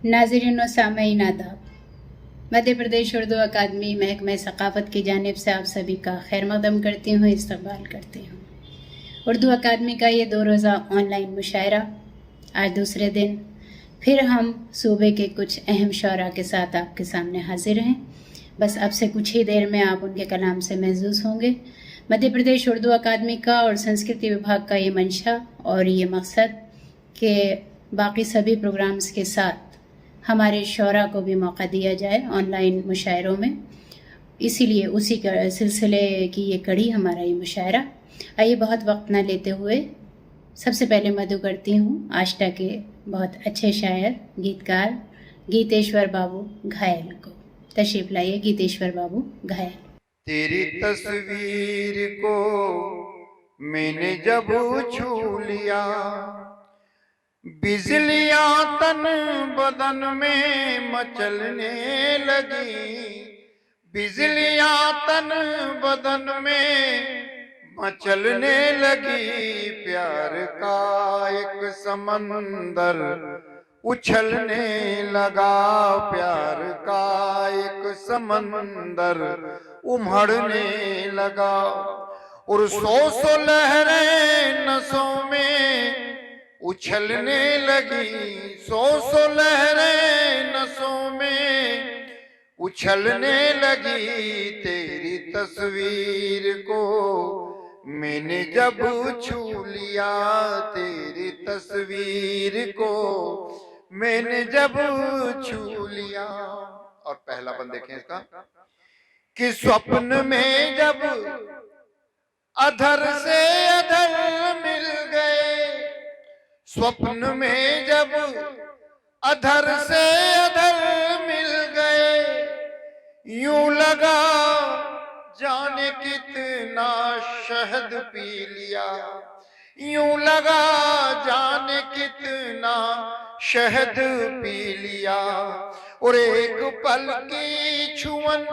नाज़रीन व सामईन आदाब। मध्य प्रदेश उर्दू अकादमी महकमा सक़ाफ़त की जानिब से आप सभी का खैर मक़दम करती हूँ, इस्तक़बाल करती हूँ। उर्दू अकादमी का ये 2 रोज़ा ऑनलाइन मुशायरा आज दूसरे दिन फिर हम सूबे के कुछ अहम शोरा के साथ आपके सामने हाजिर हैं। बस अब से कुछ ही देर में आप उनके कलाम से महज़ूज़ होंगे। मध्य प्रदेश उर्दू अकादमी का और संस्कृति विभाग का ये मंशा और ये मकसद कि बाकी सभी प्रोग्राम्स के साथ हमारे शोरा को भी मौका दिया जाए ऑनलाइन मुशायरों में, इसीलिए उसी का सिलसिले की ये कड़ी हमारा ये मुशायरा। आइए बहुत वक्त न लेते हुए सबसे पहले मदु करती हूँ आष्टा के बहुत अच्छे शायर गीतकार गीतेश्वर बाबू घायल को। तशरीफ लाइए गीतेश्वर बाबू घायल। तेरी तस्वीर को मैंने जब छू लिया, बिजलियां तन बदन में मचलने लगी, बिजलियां तन बदन में मचलने लगी। प्यार का एक समंदर उछलने लगा, प्यार का एक समंदर उमड़ने लगा। और सौ लहरें नसों में उछलने लगी, सौ लहरें नसों में उछलने लगी। तेरी तस्वीर को मैंने जब छू लिया, तेरी तस्वीर को मैंने जब छू लिया। और पहला बंद देखें इसका कि स्वप्न में जब अधर से अधर मिल गए, स्वप्न में जब अधर से अधर मिल गए, यूं लगा जाने कितना शहद पी लिया, यूं लगा जाने कितना शहद पी लिया। और एक पल की छुअन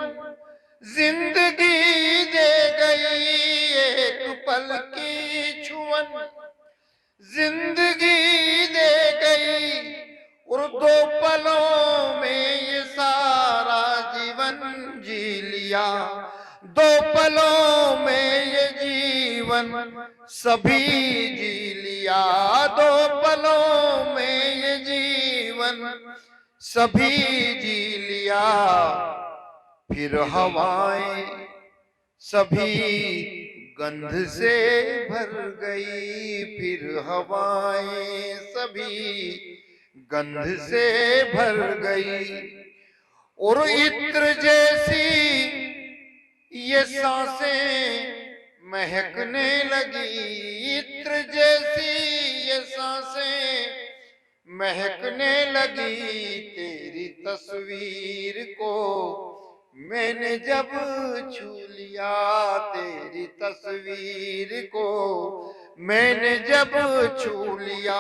जिंदगी दे गई, एक पल की छुअन जिंदगी दे गई। और 2 पलों में ये सारा जीवन जी लिया, 2 पलों में ये जीवन सभी जी लिया, 2 पलों में ये जीवन सभी जी लिया। फिर हवाएं सभी गंध से भर गई, फिर हवाएं सभी गंध से भर गई। और इत्र जैसी ये सांसें महकने लगी, इत्र जैसी ये सांसें महकने लगी। तेरी तस्वीर को मैंने जब छू लिया, तेरी तस्वीर को मैंने जब छू लिया,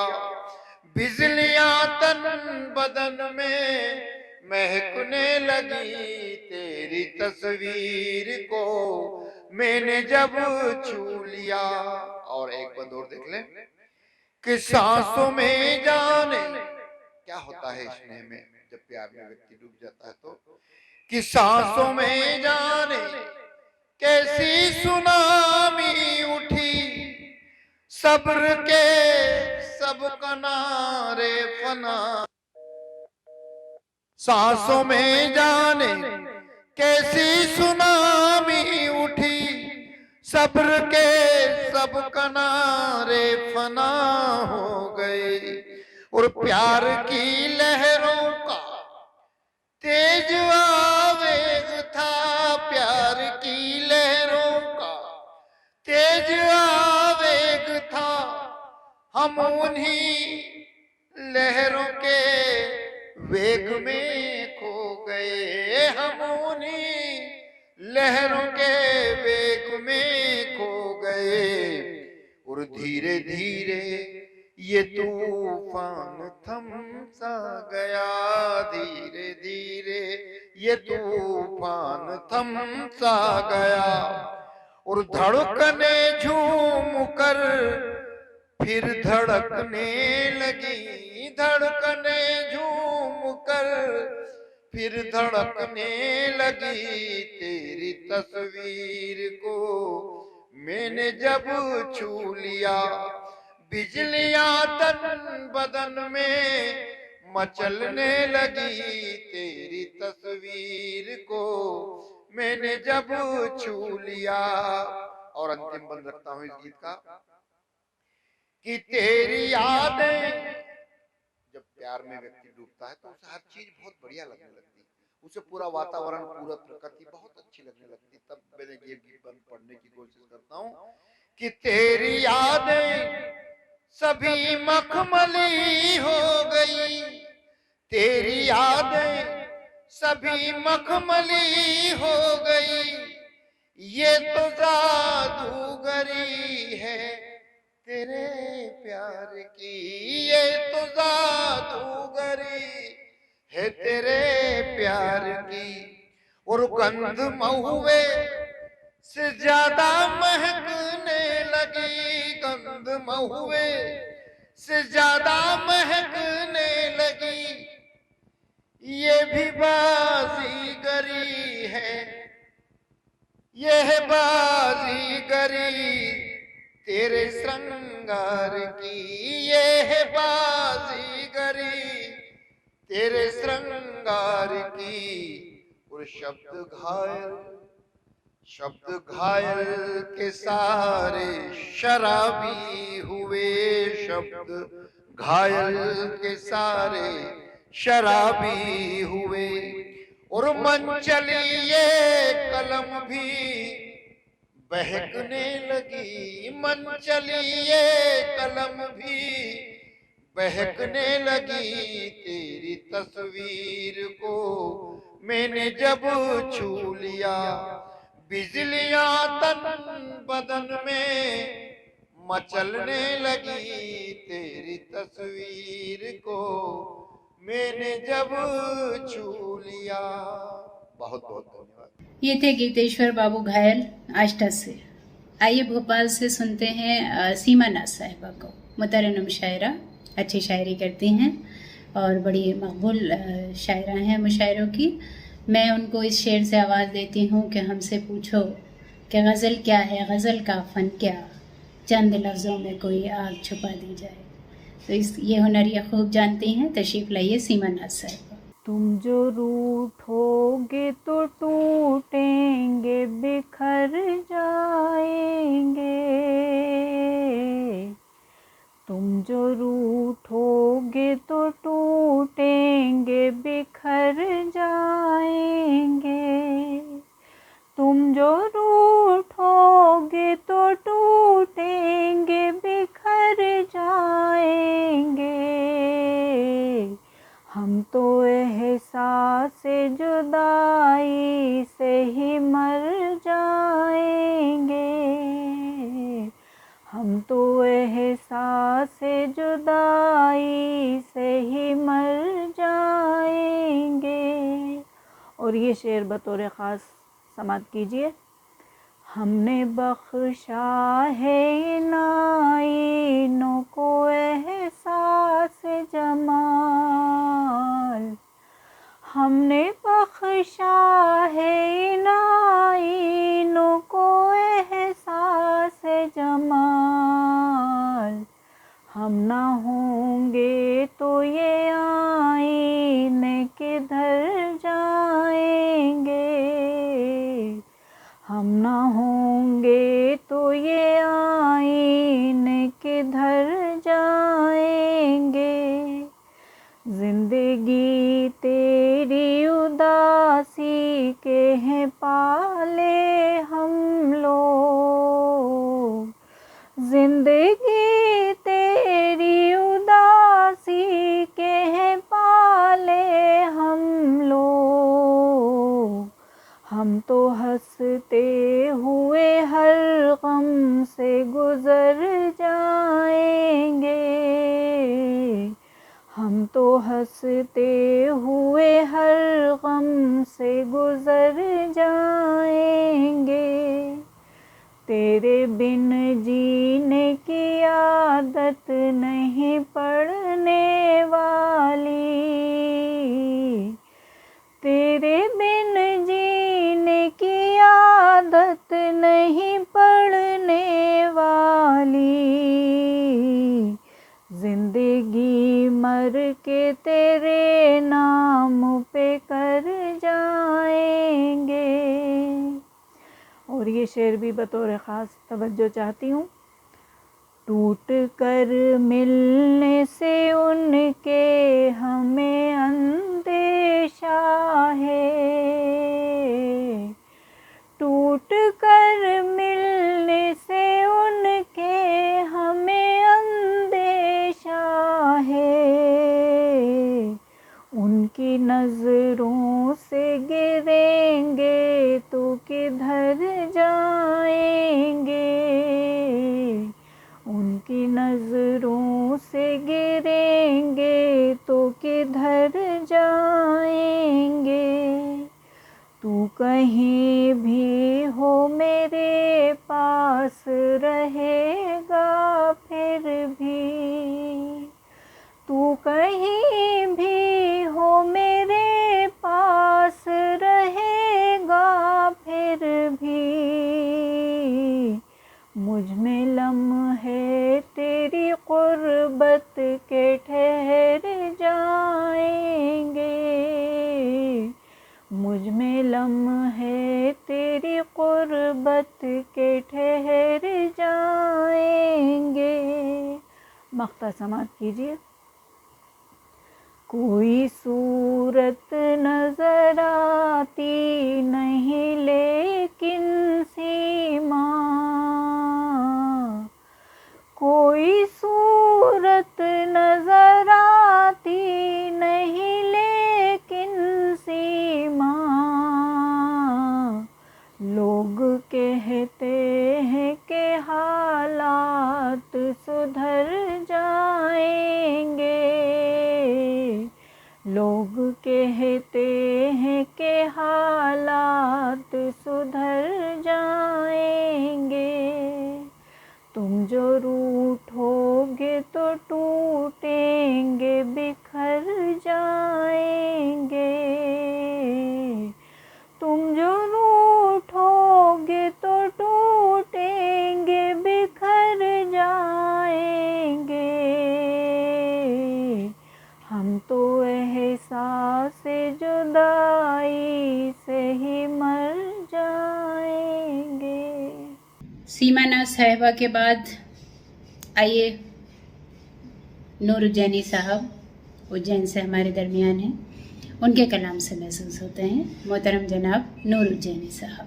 बिजलियां तन बदन में महकने लगी। तेरी तस्वीर को मैंने जब छू लिया। और एक बंद और देख लें कि सांसों में जाने क्या होता है स्नेह में, जब प्यार में व्यक्ति डूब जाता है तो कि सांसों में जाने कैसी सुनामी उठी, सब्र के सब किनारे फना। सांसों में जाने कैसी सुनामी उठी, सब्र के सब किनारे फना हो गए। और प्यार की लहरों का तेज आवेग था, प्यार की लहरों का तेज आवेग था। हम उन्हीं लहरों के वेग में खो गए, हम उन्हीं लहरों के वेग में खो गए। और धीरे धीरे ये तूफान थम सा गया, धीरे धीरे ये तूफान थम सा गया। और धड़कने झूम कर फिर धड़कने लगी, धड़कने झूम پھر دھڑکنے لگی تیری تصویر کو میں نے جب چھو لیا، بجلیاں تن بدن میں مچلنے لگی تیری تصویر کو میں نے جب چھو لیا۔ اور انتم بند رکھتا ہوں اس گیت کا کہ تیری یادیں، جب پیار میں ویکتی ڈوبتا ہے تو اسے ہر چیز بہت بڑھیا لگنے لگتی، اسے پورا واتاورن، پورا پرکرتی بہت اچھی لگنے لگتی۔ تب میں نے یہ گیت پڑھنے کی کوشش کرتا ہوں کہ تیری یادیں سبھی مخملی ہو گئی، تیری یادیں سبھی مخملی ہو گئی، یہ تو جادوگری ہے تیرے پیار کی، یہ تو جادوگری ہے تیرے پیار کی۔ اور گندھ مہوے سے زیادہ مہکنے لگی، گندھ مہوے سے زیادہ مہکنے لگی، یہ بھی بازیگری ہے، یہ بازیگری تیرے سرنگار کی، یہ بازیگری تیرے سرنگار کی۔ اور شبد گھائل کے سارے شرابی ہوئے، شبد گھائل کے سارے شرابی ہوئے، اور منچلی یہ قلم بھی بہکنے لگی، منچلی یہ قلم بھی بہکنے لگی تیری تصویر کو میں نے جب چھو لیا، بجلیاں تن بدن میں مچلنے لگی تیری تصویر کو میں نے جب چھو لیا۔ بہت بہت دھنیواد۔ یہ تھے گیتیشور بابو گھائل آشٹا سے۔ آئیے بھوپال سے سنتے ہیں سیما ناز صاحبہ کو، مترنم شاعرہ، اچھی شاعری کرتی ہیں اور بڑی مقبول شاعرہ ہیں مشاعروں کی۔ میں ان کو اس شعر سے آواز دیتی ہوں کہ ہم سے پوچھو کہ غزل کیا ہے، غزل کا فن کیا، چند لفظوں میں کوئی آگ چھپا دی جائے۔ تو یہ ہنر یہ خوب جانتی ہیں، تشریف لائیے سیما ناز صاحبہ۔ تم جو روٹھو گے تو ٹوٹیں گے، بکھر جائیں گے، تم جو روٹھو گے تو ٹوٹیں گے، بکھر جائیں گے، تم جو روٹھو گے تو ٹوٹیں گے، بکھر جائیں گے، ہم تو احساس جدائی سے ہی مر جائیں گے، ہم تو احساس جدائی سے ہی مر جائیں گے۔ اور یہ شعر بطور خاص سماعت کیجیے۔ ہم نے بخشا ہے ان آئینوں کو احساس جمال، ہم نے بخشا ہے ان آئینوں کو احساس جمال، ہم نہ ہوں گے تو یہ آئینے کدھر جائیں گے، ہم نہ ہوں گے تو یہ آئینے کدھر جائیں گے، زندگی تیری اداسی کے ہیں پالے ہم لوگ، زندگی تیری اداسی کے ہیں پالے ہم لوگ، ہم تو ہنستے ہوئے ہر غم سے گزر جائیں گے، ہم تو ہنستے ہوئے ہر غم سے گزر جائیں گے، تیرے بن جینے کی عادت نہیں پڑنے والی، اور یہ شعر بھی بطور خاص توجہ چاہتی ہوں. ٹوٹ کر ملنے سے ان کے ہمیں اندیشہ ہے، ٹوٹ کر ملنے سے ان کے ہمیں اندیشہ ہے، ان کی نظروں سے گریں گے تو کدھر جائیں گے، ان کی نظروں سے گریں گے تو کدھر جائیں گے. تو کہیں بھی ہو میرے پاس رہے گا پھر بھی، تو کہیں بھی ہو میرے پاس رہے گا پھر بھی، مجھ میں لمحے تیری قربت کے ٹھہر جائیں گے، مجھ میں لمحے تیری قربت کے ٹھہر جائیں گے. مقطع سماعت کیجیے. کوئی صورت نظر آتی نہیں لیکن سیما، کوئی صورت نظر آتی نہیں لیکن سیما، لوگ کہتے ہیں کہ حالات سدھر جائیں گے، لوگ کہتے ہیں کہ حالات سدھر جائیں گے، تم جو روٹھو گے تو ٹوٹیں گے بکھر جائیں گے، تم جو روٹھو گے تو ٹوٹیں گے بکھر جائیں گے، ہم تو احساس جدائی سے ہی مر جائیں گے. سیما ناز صاحبہ کے بعد آئیے نور اجینی صاحب اجین سے ہمارے درمیان ہیں، ان کے کلام سے محسوس ہوتے ہیں. محترم جناب نور اجینی صاحب.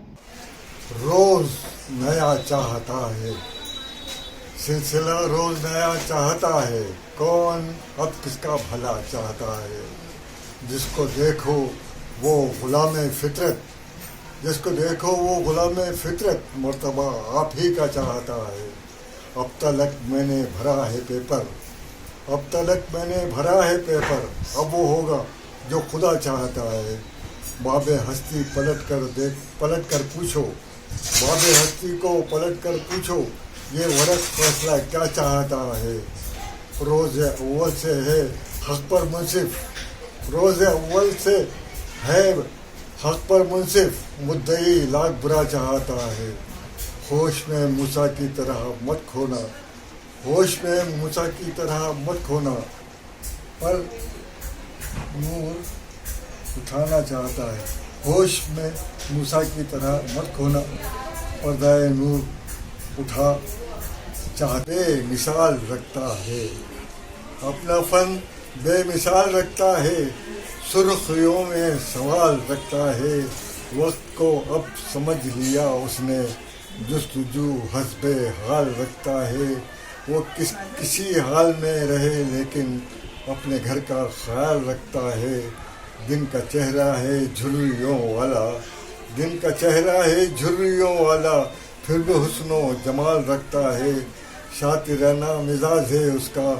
روز نیا چاہتا ہے، سلسلہ روز نیا چاہتا ہے، کون اب کس کا بھلا چاہتا ہے، جس کو دیکھو وہ غلام فطرت، جس کو دیکھو وہ غلام فطرت، مرتبہ آپ ہی کا چاہتا ہے. اب تلک میں نے بھرا ہے پیپر، اب تلک میں نے بھرا ہے پیپر، اب وہ ہوگا جو خدا چاہتا ہے. باب ہستی پلٹ کر پوچھو، باب ہستی کو پلٹ کر پوچھو، یہ ورق فیصلہ کیا چاہتا ہے. روز اول سے ہے حق پر منصف، روز اول سے ہے حق پر منصف، مدعی لاکھ برا چاہتا ہے. ہوش میں موسیٰ کی طرح مت کھونا، ہوش میں موسیٰ کی طرح مت کھونا، پر نور اٹھانا چاہتا ہے. ہوش میں موسیٰ کی طرح مت کھونا، پردۂ نور اٹھا چاہتے مثال رکھتا ہے. اپنا فن بے مثال رکھتا ہے، سرخیوں میں سوال رکھتا ہے. وقت کو اب سمجھ لیا اس نے، جستجو حسب حال رکھتا ہے. وہ کسی حال میں رہے لیکن اپنے گھر کا خیال رکھتا ہے. دن کا چہرہ ہے جھریوں والا، دن کا چہرہ ہے جھریوں والا، پھر بھی حسن و جمال رکھتا ہے. شاطرانہ مزاج ہے اس کا،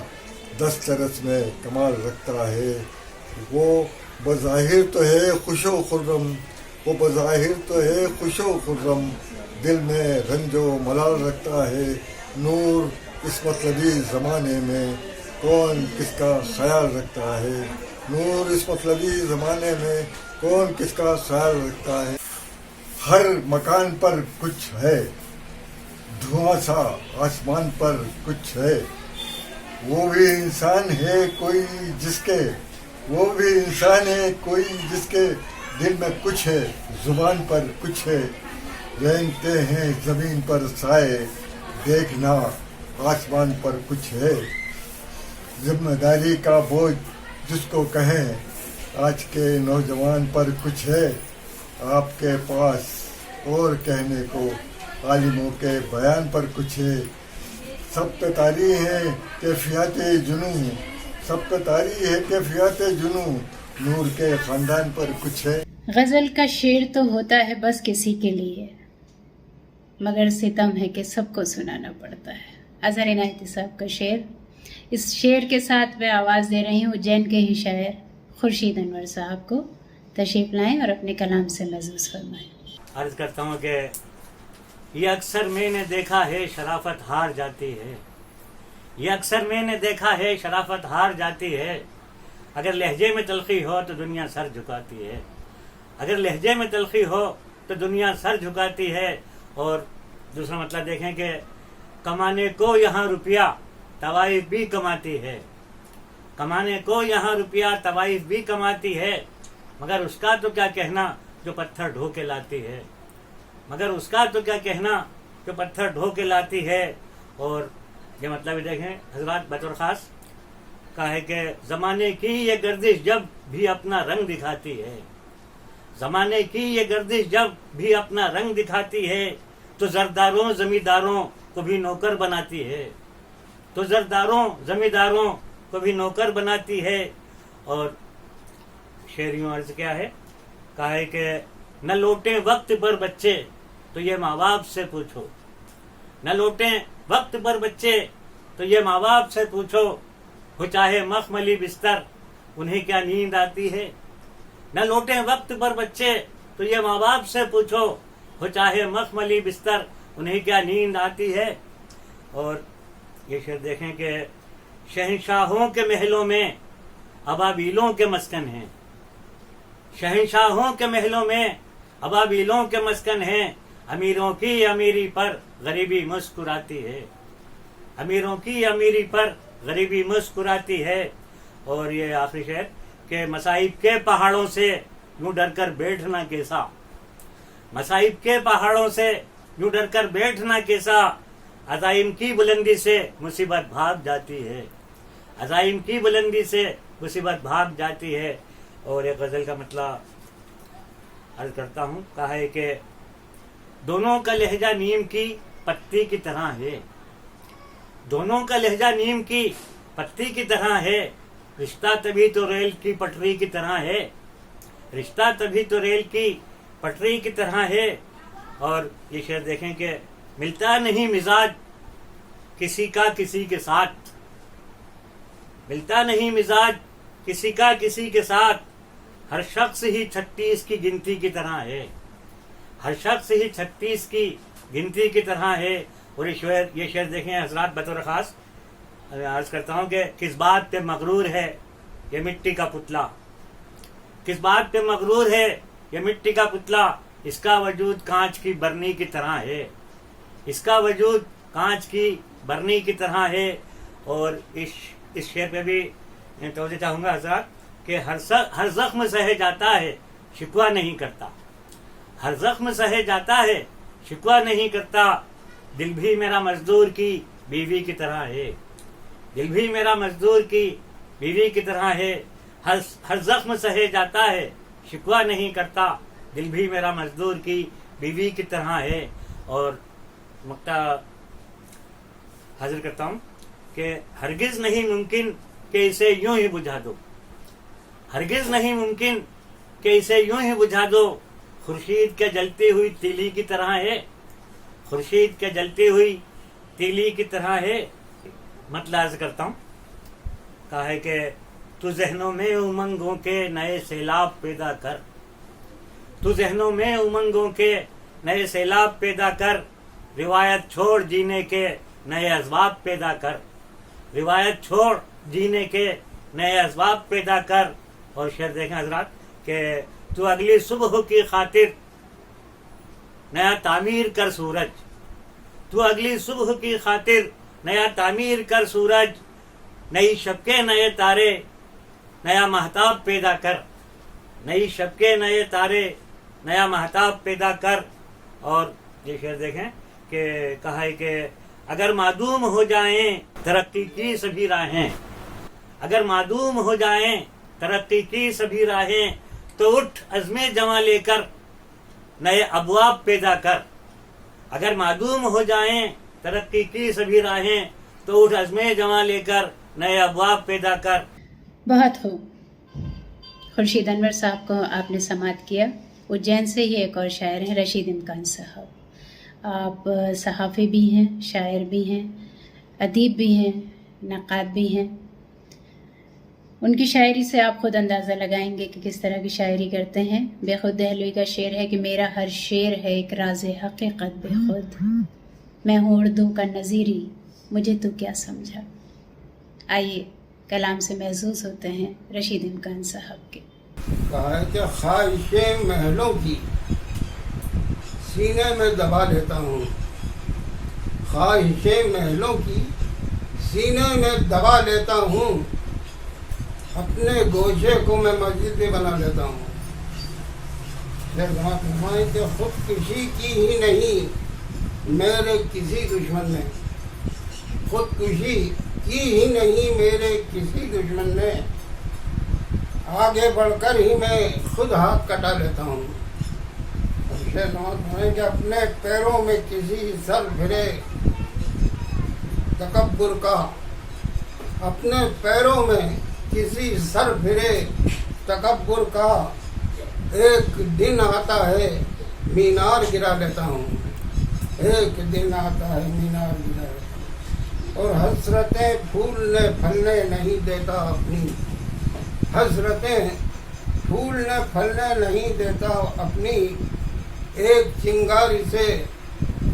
دسترس میں کمال رکھتا ہے. وہ بظاہر تو ہے خوش و خرم، وہ بظاہر تو ہے خوش و خرم، دل میں رنج و ملال رکھتا ہے. نور اس مطلبی زمانے میں کون کس کا خیال رکھتا ہے، نور اس مطلبی زمانے میں کون کس کا خیال رکھتا ہے. ہر مکان پر کچھ ہے، دھواں سا آسمان پر کچھ ہے. وہ بھی انسان ہے کوئی جس کے، وہ بھی انسان ہے کوئی جس کے دل میں کچھ ہے، زبان پر کچھ ہے. रेंगते हैं जमीन पर साए, देखना आसमान पर कुछ है। जिम्मेदारी का बोझ जिसको कहें, आज के नौजवान पर कुछ है। आपके पास और कहने को आलिमों के बयान पर कुछ है। सब पे तारी है कैफियत जुनू, सब पे तारी है कैफियत जुनू, नूर के खानदान पर कुछ है। गज़ल का शेर तो होता है बस किसी के लिए, मगर सितम है कि सबको सुनाना पड़ता है। अज़हर इनायती साहब का शेर। इस शेर के साथ मैं आवाज़ दे रही हूँ उज्जैन के ही शायर खुर्शीद अनवर साहब को। तशरीफ़ लाएं और अपने कलाम से महसूस फरमाएं। अर्ज़ करता हूँ कि ये अक्सर मैंने देखा है शराफत हार जाती है, ये अक्सर मैंने देखा है शराफत हार जाती है। अगर लहजे में तलखी हो तो दुनिया सर झुकाती है, अगर लहजे में तलखी हो तो दुनिया सर झुकाती है। और दूसरा मतलब देखें कि कमाने को यहाँ रुपया तवाइफ भी कमाती है, कमाने को यहाँ रुपया तवाइफ भी कमाती है, मगर उसका तो क्या कहना जो पत्थर ढो के लाती है, मगर उसका तो क्या कहना जो पत्थर ढो के लाती है। और ये मतलब देखें हजरात बतौर ख़ास का है कि ज़माने की ये गर्दिश जब भी अपना रंग दिखाती है, ज़माने की ये गर्दिश जब भी अपना रंग दिखाती है, तो ज़रदारों ज़मींदारों को भी नौकर बनाती है, तो ज़रदारों ज़मींदारों को भी नौकर बनाती है। और शेरियों अर्ज़ क्या है, कहा है कि न लौटें वक्त पर बच्चे तो ये माँ बाप से पूछो, न लौटें वक्त पर बच्चे तो ये माँ बाप से पूछो, हो चाहे मखमली बिस्तर उन्हें क्या नींद आती है। न लौटें वक्त पर बच्चे तो ये माँ बाप से पूछो, हो चाहे मखमली बिस्तर उन्हें क्या नींद आती है। और ये शेर देखें कि शहंशाहों के महलों में अबाबीलों के मस्कन हैं, शहंशाहों के महलों में अबाबीलों के मस्कन हैं। अमीरों की अमीरी पर गरीबी मुस्कुराती है, अमीरों की अमीरी पर गरीबी मुस्कुराती है। और ये आखिरी शेर कि मसाइब के पहाड़ों से यूं डर कर बैठना कैसा, मसाइब के पहाड़ों से यूं डर कर बैठना कैसा, अज़ाइम की बुलंदी से मुसीबत भाग जाती है, अज़ाइम की बुलंदी से मुसीबत भाग जाती है। और एक गज़ल का मतलब अर्ज करता हूँ, कहा है कि दोनों का लहजा नीम की पत्ती की तरह है, दोनों का लहजा नीम की पत्ती की तरह है। रिश्ता तभी तो रेल की पटरी की तरह है, रिश्ता तभी तो रेल की पटरी की तरह है। और ये शेर देखें कि मिलता नहीं मिजाज किसी का किसी के साथ, मिलता नहीं मिजाज किसी का किसी के साथ, हर शख्स ही 36 की गिनती की तरह है, हर शख्स ही 36 की गिनती की तरह है। और ये शेर देखें हजरात बतौर ख़ास अर्ज करता हूँ कि किस बात पे मगरूर है ये मिट्टी का पुतला, किस बात पे मगरूर है ये मिट्टी का पुतला, इसका वजूद कांच की बरनी की तरह है, इसका वजूद कांच की बरनी की तरह है। और इस शेर पे भी तवज्जो चाहूँगा हजरात कि हर जख्म सहे जाता है शिकवा नहीं करता, हर जख्म सहे जाता है शिकवा नहीं करता। दिल भी मेरा मजदूर की बीवी की तरह है, दिल भी मेरा मजदूर की बीवी की तरह है, हर जख्म सहे जाता है शिकवा नहीं करता, दिल भी मेरा मजदूर की बीवी की तरह है। और मुक्ता हाजिर करता हूँ कि हरगिज नहीं मुमकिन कि इसे यूं ही बुझा दो, हरगिज नहीं मुमकिन कि इसे यूं ही बुझा दो, खुर्शीद के जलती हुई तीली की तरह है, खुर्शीद के जलती हुई तीली की तरह है। मतलब अर्ज करता हूँ, कहा है कि तू ज़हनों में उमंगों के नए सैलाब पैदा कर, तू ज़हनों में उमंगों के नए सैलाब पैदा कर, रिवायत छोड़ जीने के नए असबाब पैदा कर, रिवायत छोड़ जीने के नए असबाब पैदा कर। और शेर देखें हजरात कि तू अगली सुबह की खातिर नया तामीर कर सूरज, तू अगली सुबह की खातिर नया तामीर कर सूरज, नई शब के नए तारे नया महताब पैदा कर, नई शब के नए तारे नया महताब पैदा कर। और یہ شعر دیکھیں کہ کہا ہے کہ اگر معدوم ہو جائیں ترقی کی سبھی راہیں، اگر معدوم ہو جائیں ترقی کی سبھی راہیں، تو اٹھ عزم جمع لے کر نئے ابواب پیدا کر، اگر معدوم ہو جائیں ترقی کی سبھی راہیں، تو اٹھ عزم جمع لے کر نئے ابواب پیدا کر۔ بہت ہو خورشید انور صاحب کو آپ نے سماعت کیا۔ اجین سے ہی ایک اور شاعر ہیں رشید امکان صاحب۔ آپ صحافی بھی ہیں، شاعر بھی ہیں، ادیب بھی ہیں، نقاد بھی ہیں۔ ان کی شاعری سے آپ خود اندازہ لگائیں گے کہ کس طرح کی شاعری کرتے ہیں۔ بے خود دہلوی کا شعر ہے کہ میرا ہر شعر ہے ایک راز حقیقت بے خود، میں ہوں اردو کا نظیری، مجھے تو کیا سمجھا۔ آئیے کلام سے محظوظ ہوتے ہیں رشید امکان صاحب کے۔ کہا ہے کہ خواہشیں محلوں کی سینے میں دبا لیتا ہوں، خواہشیں محلوں کی سینے میں دبا لیتا ہوں، اپنے گوشے کو میں مسجد بھی بنا لیتا ہوں۔ فرمائیں کہ خودکشی کی ہی نہیں میرے کسی دشمن نے، خودکشی کی ہی نہیں میرے کسی دشمن نے، آگے بڑھ کر ہی میں خود ہاتھ کٹا لیتا ہوں۔ فرمائیں کہ اپنے پیروں میں کسی سر پھرے تکبر کا، اپنے پیروں میں کسی سر پھرے تکبر کا، ایک دن آتا ہے مینار گرا لیتا ہوں، ایک دن آتا ہے مینار گرا لیتا ہوں۔ اور حسرتیں پھولنے پھلنے نہیں دیتا اپنی، حسرتیں پھولنے پھلنے نہیں دیتا اپنی، ایک چنگاری سے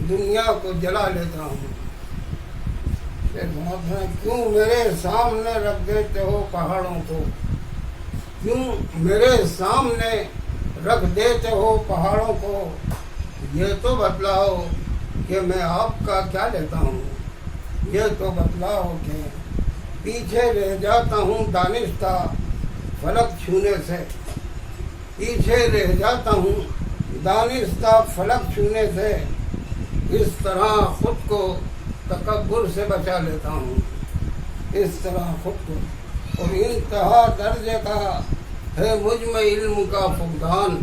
دنیا کو جلا لیتا ہوں۔ کیوں میرے سامنے رکھ دیتے ہو پہاڑوں کو، کیوں میرے سامنے رکھ دیتے ہو پہاڑوں کو، یہ تو بتلاؤ کہ میں آپ کا کیا لیتا ہوں، یہ تو بتلاؤ کہ پیچھے رہ جاتا ہوں دانستہ فلک چھونے سے، پیچھے رہ جاتا ہوں دانستہ فلک چھونے سے، اس طرح خود کو تکبر سے بچا لیتا ہوں، اس طرح خود کو۔ اور انتہا درجے کا ہے مجھ میں علم کا فقدان،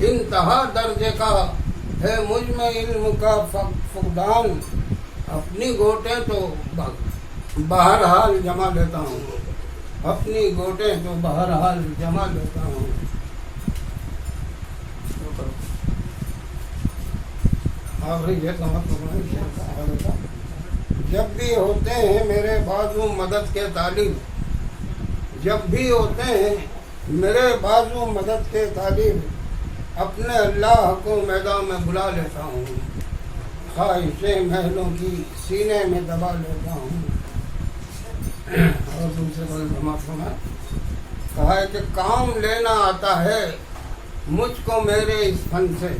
انتہا درجے کا ہے مجھ میں علم کا فقدان، اپنی گوٹیں تو بہرحال جما لیتا ہوں، اپنی گوٹیں تو بہرحال جما لیتا ہوں۔ جب بھی ہوتے ہیں میرے بازو مدد کے طالب، جب بھی ہوتے ہیں میرے بازو مدد کے طالب، اپنے اللہ کو میدان میں بلا لیتا ہوں، خواہشیں محلوں کی سینے میں دبا لیتا ہوں۔ اور دوسرے بار جماعت میں کہا ہے کہ کام لینا آتا ہے مجھ کو میرے اس فن سے،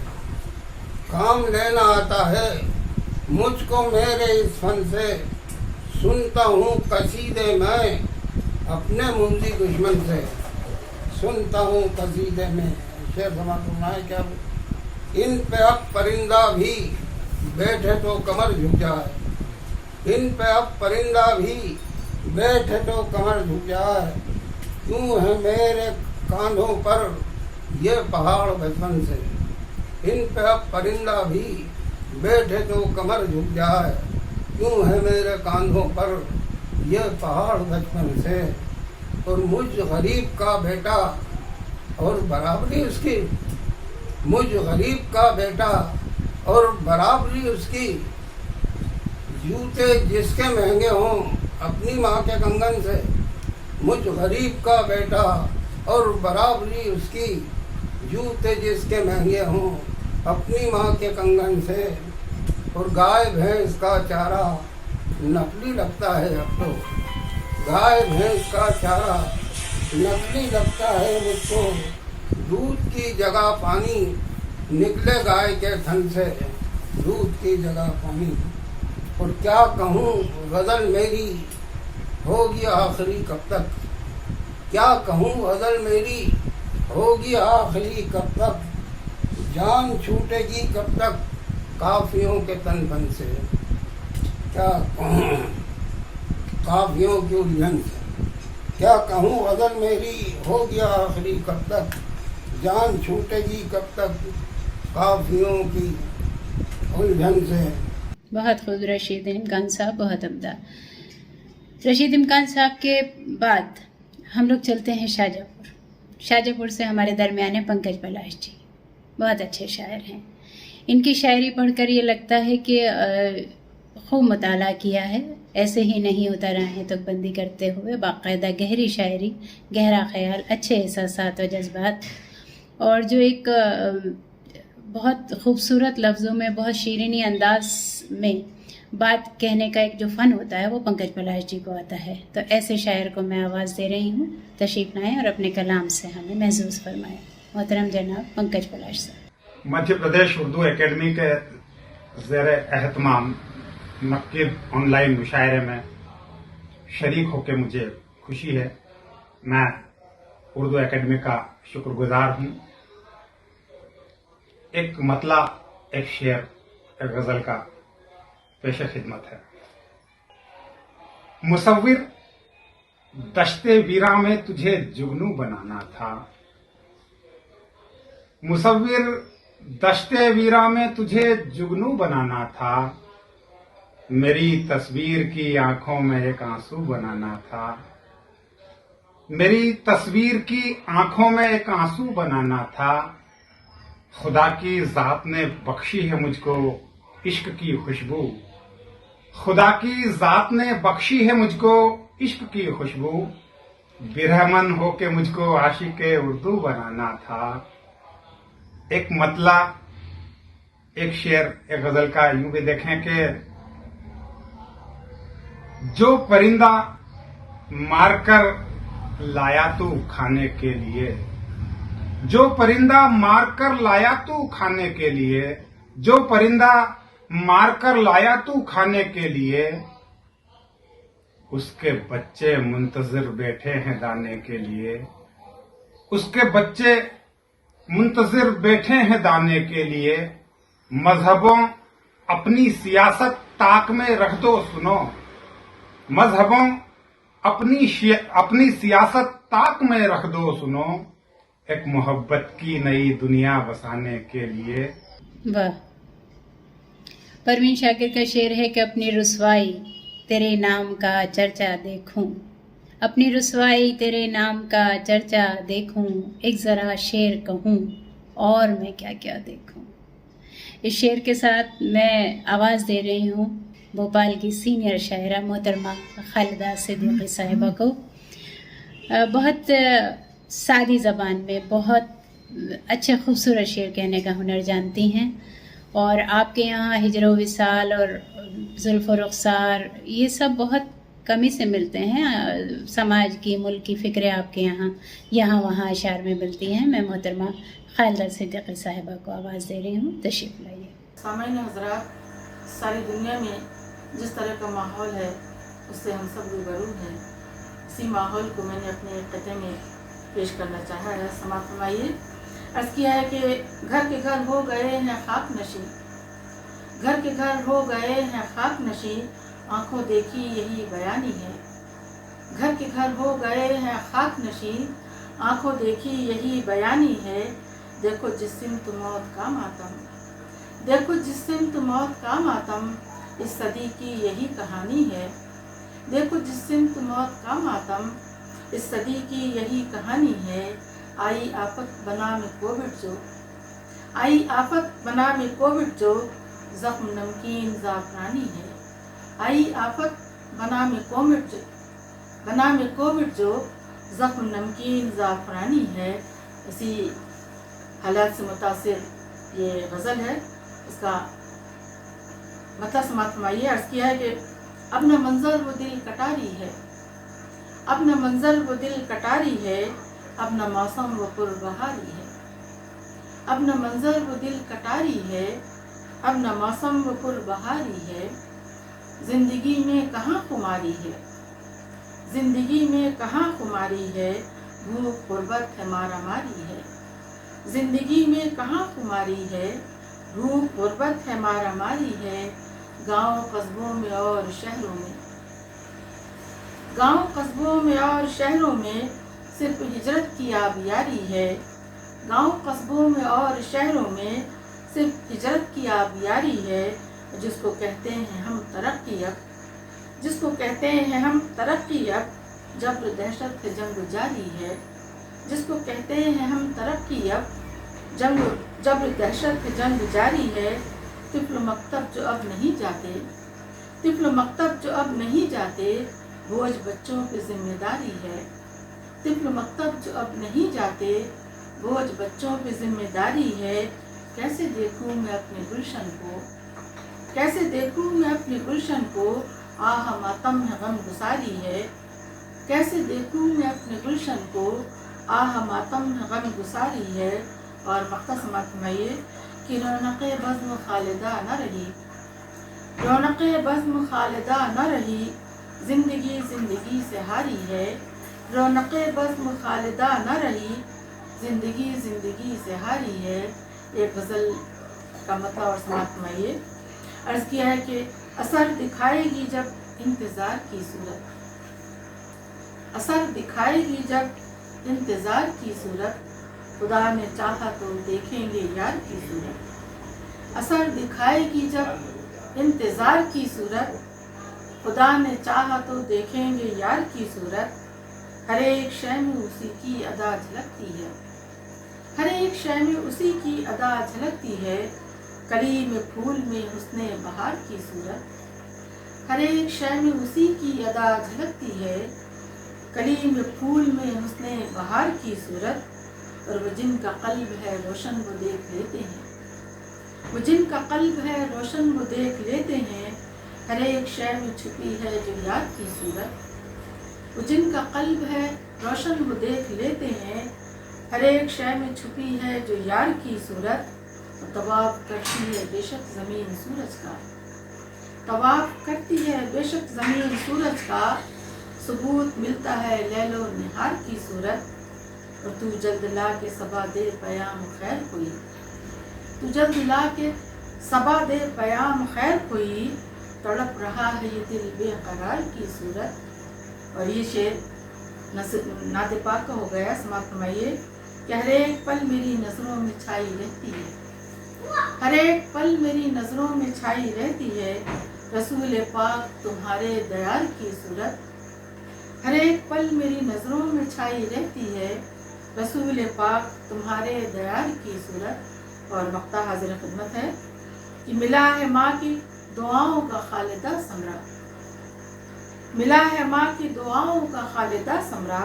کام لینا آتا ہے مجھ کو میرے اس فن سے، سنتا ہوں قصیدے میں اپنے منزی دشمن سے، سنتا ہوں قصیدے میں۔ شعر سماعت ہے کہ ان پہ اب پرندہ بھی بیٹھے تو کمر جھک جائے، ان پہ اب پرندہ بھی بیٹھے تو کمر جھک جائے، کیوں ہے میرے کاندھوں پر یہ پہاڑ بچپن سے، ان پہ اب پرندہ بھی بیٹھے تو کمر جھک جائے، کیوں ہے میرے کاندھوں پر یہ پہاڑ بچپن سے۔ اور مجھ غریب کا بیٹا اور برابری اس کی، مجھ غریب کا بیٹا اور برابری اس کی، جوتے جس کے مہنگے ہوں اپنی ماں کے کنگن سے، مجھ غریب کا بیٹا اور برابری اس کی، جوتے جس کے مہنگے ہوں اپنی ماں کے کنگن سے۔ اور گائے بھینس کا چارہ نقلی لگتا ہے اب تو، گائے بھینس کا چارہ نقلی لگتا ہے مجھ کو، دودھ کی جگہ پانی نکلے گائے کے تھن سے، دودھ کی جگہ پانی۔ اور کیا کہوں غزل میری ہوگی آخری کب تک، کیا کہوں غزل میری ہوگی آخری کب تک، جان چھوٹے گی کب تک काफियों के तन बन से, क्या कहूँ काफियों की उलझन से, क्या कहूँ गज़ल मेरी हो गया आखिरी कब तक, जान छूटेगी कब तक काफियों की उलझन से। बहुत खूब रशीद इमकान साहब, बहुत उम्दा। रशीद इमकान साहब के बाद हम लोग चलते हैं शाहजहाँपुर। शाहजहाँपुर से हमारे दरमियान है पंकज पलाश जी, बहुत अच्छे शायर हैं। इनकी शायरी पढ़कर ये लगता है कि खूब मुताला किया है, ऐसे ही नहीं उतर आए हैं तुकबंदी करते हुए, बाकायदा गहरी शायरी, गहरा ख्याल, अच्छे एहसासात और जज्बात, और जो एक बहुत खूबसूरत लफ्ज़ों में बहुत शीरीनी अंदाज में बात कहने का एक जो फ़न होता है वो पंकज पलाश जी को आता है। तो ऐसे शायर को मैं आवाज़ दे रही हूँ, तशरीफ़ लाएँ और अपने कलाम से हमें महसूस फरमाएँ। मोहतरम जनाब पंकज पलाश साहब। मध्य प्रदेश उर्दू एकेडमी के ज़ेर एहतमाम नक़ीब ऑनलाइन मुशायरे में शरीक होकर मुझे खुशी है। मैं उर्दू एकेडमी का शुक्रगुजार हूँ। एक मतला, एक शेर, एक गज़ल का पेश खिदमत है। मुसव्विर दश्ते वीरा में तुझे जुगनू बनाना था, मुसव्विर दश्ते वीरा में तुझे जुगनू बनाना था, मेरी तस्वीर की आंखों में एक आंसू बनाना था, मेरी तस्वीर की आंखों में एक आंसू बनाना था। खुदा की जात ने बख्शी है मुझको इश्क की खुशबू, खुदा की जात ने बख्शी है मुझको इश्क की खुशबू, बिरहमन होके मुझको आशिक़े उर्दू बनाना था। एक मतला, एक शेर, एक गजल का यूं भी देखें कि जो परिंदा मारकर लाया तू खाने के लिए, जो परिंदा मारकर लाया तू खाने के लिए, जो परिंदा मारकर लाया तू खाने के लिए, उसके बच्चे मुंतजिर बैठे हैं दाने के लिए, उसके बच्चे मुंतजिर बैठे हैं दाने के लिए। मजहबों अपनी सियासत ताक में रख दो सुनो, मजहबों अपनी सियासत ताक में रख दो सुनो, एक मोहब्बत की नई दुनिया बसाने के लिए। वाह। परवीन शाकिर का शेर है कि अपनी रुसवाई तेरे नाम का चर्चा देखूं, अपनी रुसवाई तेरे नाम का चर्चा देखूं, एक ज़रा शेर कहूं और मैं क्या क्या देखूं। इस शेर के साथ मैं आवाज़ दे रही हूँ भोपाल की सीनियर शायरा मोहतरमा खालिदा सिद्दीकी साहिबा को। बहुत सादी ज़बान में बहुत अच्छे खूबसूरत शेर कहने का हुनर जानती हैं, और आपके यहाँ हिजर विसाल और जुल्फ़ रुख़सार ये सब बहुत कमी से मिलते हैं। समाज की, मुल्क की फ़िक्रें आपके यहाँ वहाँ अशार में मिलती हैं। मैं मोहतरमा खालिदा सिद्दीकी साहिबा को आवाज़ दे रही हूँ, तशरीफ़ लाइए। सामाइन हज़रात, सारी दुनिया में जिस तरह का माहौल है उससे हम सब रूबरू हैं। इसी माहौल को मैंने अपने क़िते में पेश करना चाहा है। समाअत फरमाइए। अर्ज़ किया है कि घर के घर हो गए हैं खाक नशी, घर के घर हो गए हैं खाक नशी, आँखों देखी यही बयानी है। घर के घर हो गए हैं खाक नशी, आँखों देखी यही बयानी है। देखो जिस सिमत मौत का मातम, देखो जिस सिमत मौत का मातम, इस सदी की यही कहानी है। देखो जिस सिमत मौत का मातम, इस सदी की यही कहानी है। आई आफत बना में कोविड जो, आई आफत बना में कोविड जो, ज़ख्म नमकीन ज़ाफ़रानी है। आई आफत बना में कोविड जो, ज़ख्म नमकीन ज़ाफ़रानी है। इसी हालात से मुतासिर ये गज़ल है, इसका मतलब समाअत फरमाइए। अर्ज़ किया है कि अब न मंज़र वो दिल कटारी है, अब न मंज़र वो दिल कटारी है, अब न मौसम वो पुरबहारी है। अब न मंज़र वो दिल कटारी है, अब न मौसम वो पुरबहारी है। ज़िंदगी में कहाँ खुमारी है, ज़िंदगी में कहाँ खुमारी है, भूख गुर्बत है मारा मारी है। ज़िंदगी में कहाँ खुमारी है, भूख गुर्बत है, मारा मारी है, गांव कस्बों में और शहरों में। गांव कस्बों में और शहरों में सिर्फ हिजरत की आबियारी है। गांव कस्बों में और शहरों में सिर्फ हिजरत की आबियारी है। जिसको कहते हैं हम तरक्की अब, जिसको कहते हैं हम तरक्की अब, जब्र दहशत से जंग जारी है। जिसको कहते हैं हम तरक्की अब, जब्र दहशत से जंग जारी है। तिफ्ल मकतब जो अब नहीं जाते, तिफ्ल मकतब जो अब नहीं जाते, बोझ बच्चों पे जिम्मेदारी है। तिफ्ल मकतब जो अब नहीं जाते, बोझ बच्चों पे जिम्मेदारी है। कैसे देखूं मैं अपने गुलशन को, कैसे देखूं मैं अपने गुलशन को, आह मातम है गम गुसारी है। कैसे देखूं मैं अपने गुलशन को, आह मातम है गम गुसारी है। और मक्ता समात फरमाइए कि रौनक़े बज़्म खालिदा न रही, रौनक़े बज़्म खालिदा न रही, जिंदगी जिंदगी से हारी है। रौनक़े बज़्म खालिदा न रही, जिंदगी जिंदगी से हारी है। एक गज़ल का मतलब और समात फरमाइए। अर्ज़ किया है कि असर दिखाएगी जब इंतज़ार की सूरत, असर दिखाएगी जब इंतज़ार की सूरत, खुदा ने चाहा तो देखेंगे यार की सूरत। असर दिखाएगी जब इंतज़ार की सूरत, खुदा ने चाहा तो देखेंगे यार की सूरत। हर एक शय में उसी की अदा झलकती है, हर एक शय में उसी की अदा झलकती है। कली में फूल में हुस्ने बहार की सूरत, हर एक शय में उसी की अदा झलकती है। कली में फूल में हुस्ने बहार की सूरत। और वो जिनका कल्ब है रोशन वो देख लेते हैं, वो जिनका कल्ब है रोशन वो देख लेते हैं। हर एक शय में छुपी है जो यार की सूरत, वो जिनका कल्ब है रोशन वो देख लेते हैं। हर एक शय में छुपी है जो यार की सूरत। तवाफ करती है बेशक ज़मीन सूरज का, तवाफ करती है बेशक ज़मीन सूरज का, सबूत मिलता है लैलो निहार की सूरत। और तू जल्द ला के सबा दे पयाम खैर कोई, तू जल्द ला के सबा दे पयाम खैर कोई, तड़प रहा है ये दिल बेकरार की सूरत। और ये शेर नाते पाक का हो गया। समाप्त फरमाइए कि हर एक पल मेरी नज़रों में छाई रहती है, हर एक पल मेरी नज़रों में छाई रहती है, रसूल पाक तुम्हारे दयार की सूरत। हर एक पल मेरी नज़रों में छाई रहती है, रसूल पाक तुम्हारे दयार की सूरत। और मक्ता हाजिर खिदमत है कि मिला है माँ की दुआओं का खालिदा समरा, मिला है माँ की दुआओं का खालिदा समरा,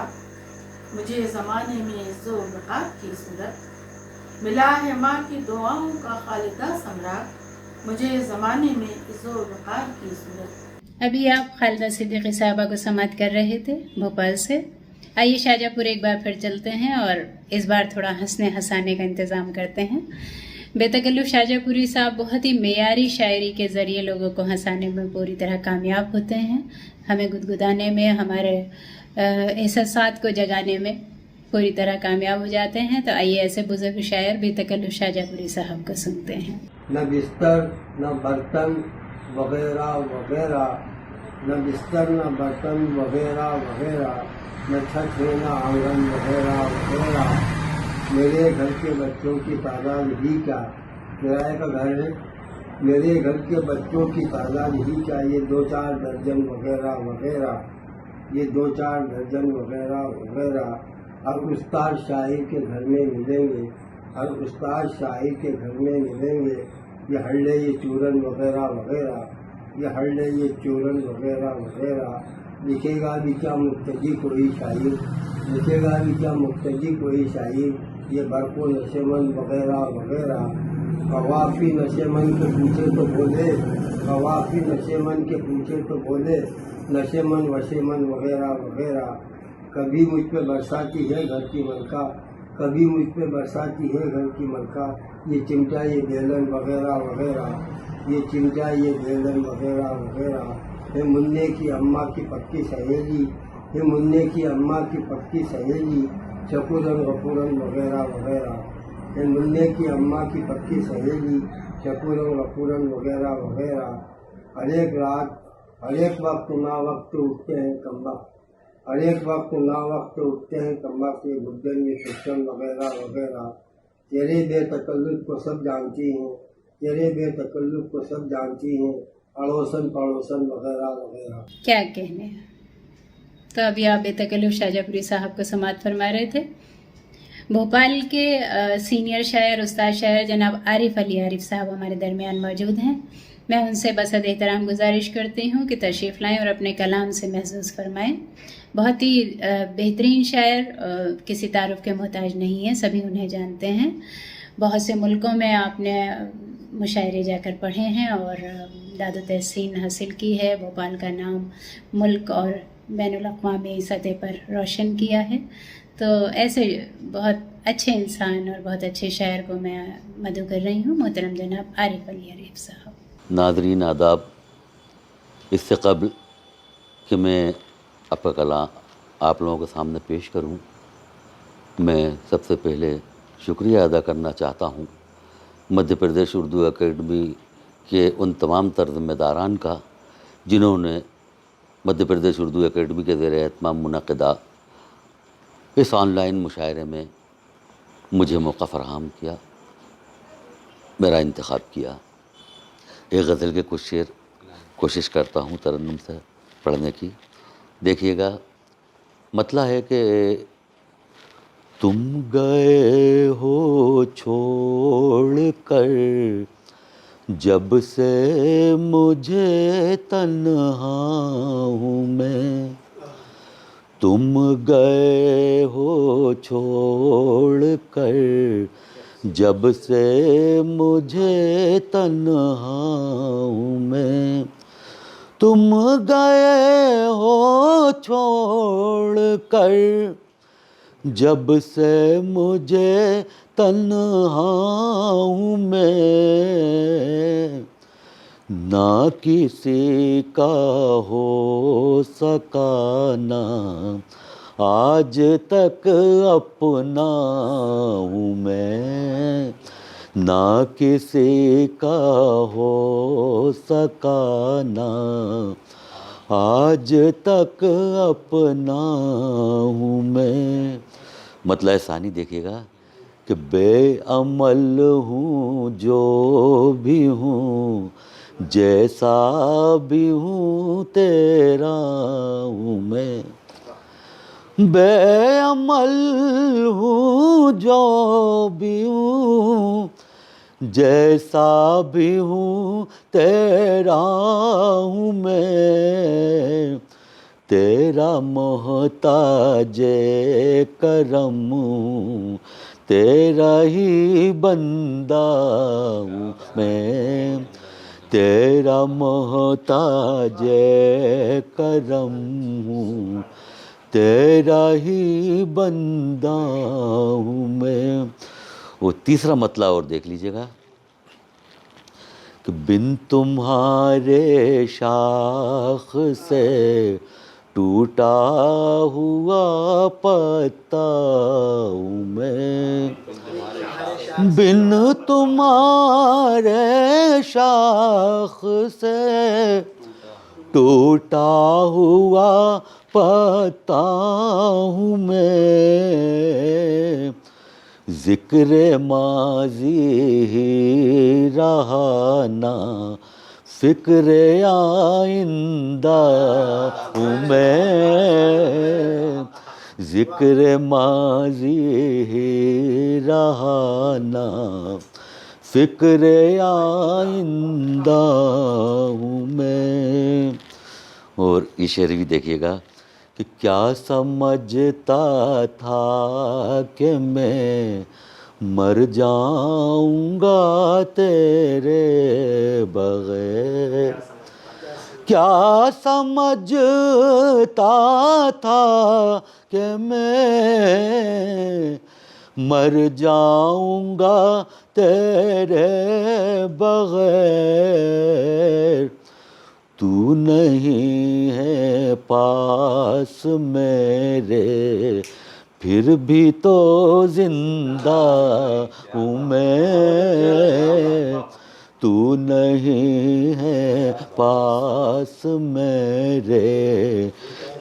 मुझे ज़माने में इज़्ज़ो वक़ार की सूरत। मिला है माँ की दुआओं का खालिदा समरा, मुझे ज़माने में इज़्ज़ो वक़ार की सूरत। अभी आप खालिदा सिद्दीकी साहबा को समात कर रहे थे भोपाल से। आइए शाहजहाँपुर एक बार फिर चलते हैं और इस बार थोड़ा हंसने हंसाने का इंतज़ाम करते हैं। बेतकल्लुफ़ शाहजहाँपुरी साहब बहुत ही मेयारी शायरी के ज़रिए लोगों को हंसाने में पूरी तरह कामयाब होते हैं, हमें गुदगुदाने में, हमारे एहसासात को जगाने में पूरी तरह कामयाब हो जाते हैं। तो आइए ऐसे बुजुर्ग शायर बेतकल्लुफ़ शाहजहाँपुरी साहब को सुनते हैं। न बिस्तर न बर्तन वगैरह वगैरह, न बिस्तर न बर्तन वगैरह वगैरह, न छत है न आंगन वगैरह वगैरह। मेरे घर के बच्चों की तादाद ही क्या, किराए का घर है, मेरे घर के बच्चों की तादाद ही क्या, ये 2-4 दर्जन वगैरह वगैरह, ये 2-4 दर्जन वगैरह वगैरह। और उस्ताद शाहिर के घर में मिलेंगे, और उस्ताद शाहिर के घर में मिलेंगे, ये हल्ले ये चूरन वगैरह वगैरह, ये हल्ले ये चूरन वगैरह वगैरह। लिखेगा भी क्या मुक्तदी कोई शायर, लिखेगा भी क्या मुक्तदी कोई शायर, ये बरको नशेमंद वगैरह वगैरह। कवाफी नशेमंद के पूछे तो बोले, कवाफी नशेमंद के पूछे तो बोले, नशेमंद वशेमंद वगैरह वगैरह। कभी मुझ पे बरसाती है घर की मलका, कभी मुझ पे बरसाती है घर की मलका, ये चिमटा ये बेलन वगैरह वगैरह, ये चिमटा ये बेलन वगैरह वगैरह। है मुन्ने की अम्मा की पक्की सहेली, है मुन्ने की अम्मा की पक्की सहेली, शकूरन गफूरन वगैरह वगैरह। کہ ملنے کی اماں کی پکی سہیلی چپورن وپورن وغیرہ وغیرہ ہر ایک رات ہر ایک وقت نا وقت اٹھتے ہیں کمبا ہر ایک وقت نا وقت اٹھتے ہیں کمبا کے گردن میں سسٹم وغیرہ وغیرہ تیرے بے تکلف کو سب جانتی ہیں تیرے بے تکلف کو سب جانتی ہیں اڑوسن پڑوسن وغیرہ وغیرہ. کیا کہنے ہیں. تو ابھی آپ بے تکلف شاہ جعفری صاحب کو سماعت فرما رہے تھے. بھوپال کے سینئر شاعر استاد شاعر جناب عارف علی عارف صاحب ہمارے درمیان موجود ہیں. میں ان سے بسد احترام گزارش کرتی ہوں کہ تشریف لائیں اور اپنے کلام سے محظوظ فرمائیں. بہت ہی بہترین شاعر، کسی تعارف کے محتاج نہیں ہیں، سبھی انہیں جانتے ہیں. بہت سے ملکوں میں آپ نے مشاعرے جا کر پڑھے ہیں اور داد و تحسین حاصل کی ہے. بھوپال کا نام ملک اور بین الاقوامی سطح پر روشن کیا ہے. تو ایسے بہت اچھے انسان اور بہت اچھے شاعر کو میں مدعو کر رہی ہوں، محترم جناب عارف علی عارف صاحب. ناظرین آداب، اس سے قبل کہ میں اپنا کلام آپ لوگوں کے سامنے پیش کروں، میں سب سے پہلے شکریہ ادا کرنا چاہتا ہوں مدھیہ پردیش اردو اکیڈمی کے ان تمام تر ذمہ داران کا جنہوں نے مدھیہ پردیش اردو اکیڈمی کے زیر اہتمام منعقدہ اس آن لائن مشاعرے میں مجھے موقع فراہم کیا، میرا انتخاب کیا. ایک غزل کے کچھ شعر کوشش کرتا ہوں ترنم سے پڑھنے کی. دیکھیے گا، مطلب ہے کہ تم گئے ہو چھوڑ کر جب سے مجھے تنہا ہوں میں، تم گئے ہو چھوڑ کر جب سے مجھے تنہا ہوں میں، تم گئے ہو چھوڑ کر جب سے مجھے تنہا ہوں میں، نہ کسی کا ہو سکا نہ آج تک اپنا ہوں میں، نہ کسی کا ہو سکا نہ آج تک اپنا ہوں میں. مطلب ثانی دیکھیے گا کہ بے عمل ہوں جو بھی ہوں جیسا بھی ہوں تیرا ہوں میں، بے عمل ہوں جو بھی ہوں جیسا بھی ہوں تیرا ہوں میں، تیرا محتاج کرم ہوں تیرا ہی بندہ ہوں میں، تیرا محتاج کرم ہوں تیرا ہی بندہ ہوں میں. وہ تیسرا مطلب اور دیکھ لیجیے گا کہ بن تمہارے شاخ سے ٹوٹا ہوا پتا ہوں میں، بن تمہارے شاخ سے ٹوٹا ہوا پتا ہوں میں، ذکر ماضی ہی رہا نہ فکر آئندہ ہوں میں، ذکر ماضی ہی رہا نہ فکر آئندہ ہوں میں. اور یہ شعر بھی دیکھیے گا کہ کیا سمجھتا تھا کہ میں مر جاؤں گا تیرے بغیر، کیا سمجھتا تھا کہ میں مر جاؤں گا تیرے بغیر، تو نہیں ہے پاس میرے پھر بھی تو زندہ ہوں میں، تو نہیں ہے پاس میرے،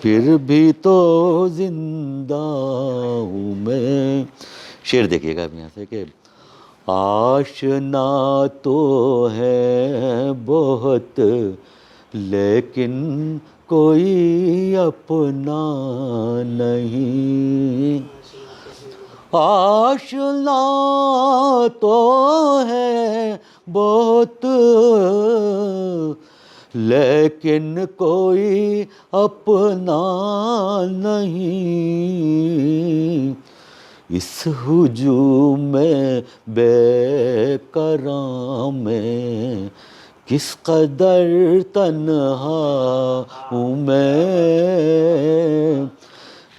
پھر بھی تو زندہ ہوں میں۔ شعر دیکھیے گا اب یہاں سے کہ آشنا تو ہے بہت لیکن کوئی اپنا نہیں، آشنا تو ہے بہت لیکن کوئی اپنا نہیں، اس ہجوم میں بے کرام میں کس قدر تنہا ہوں میں،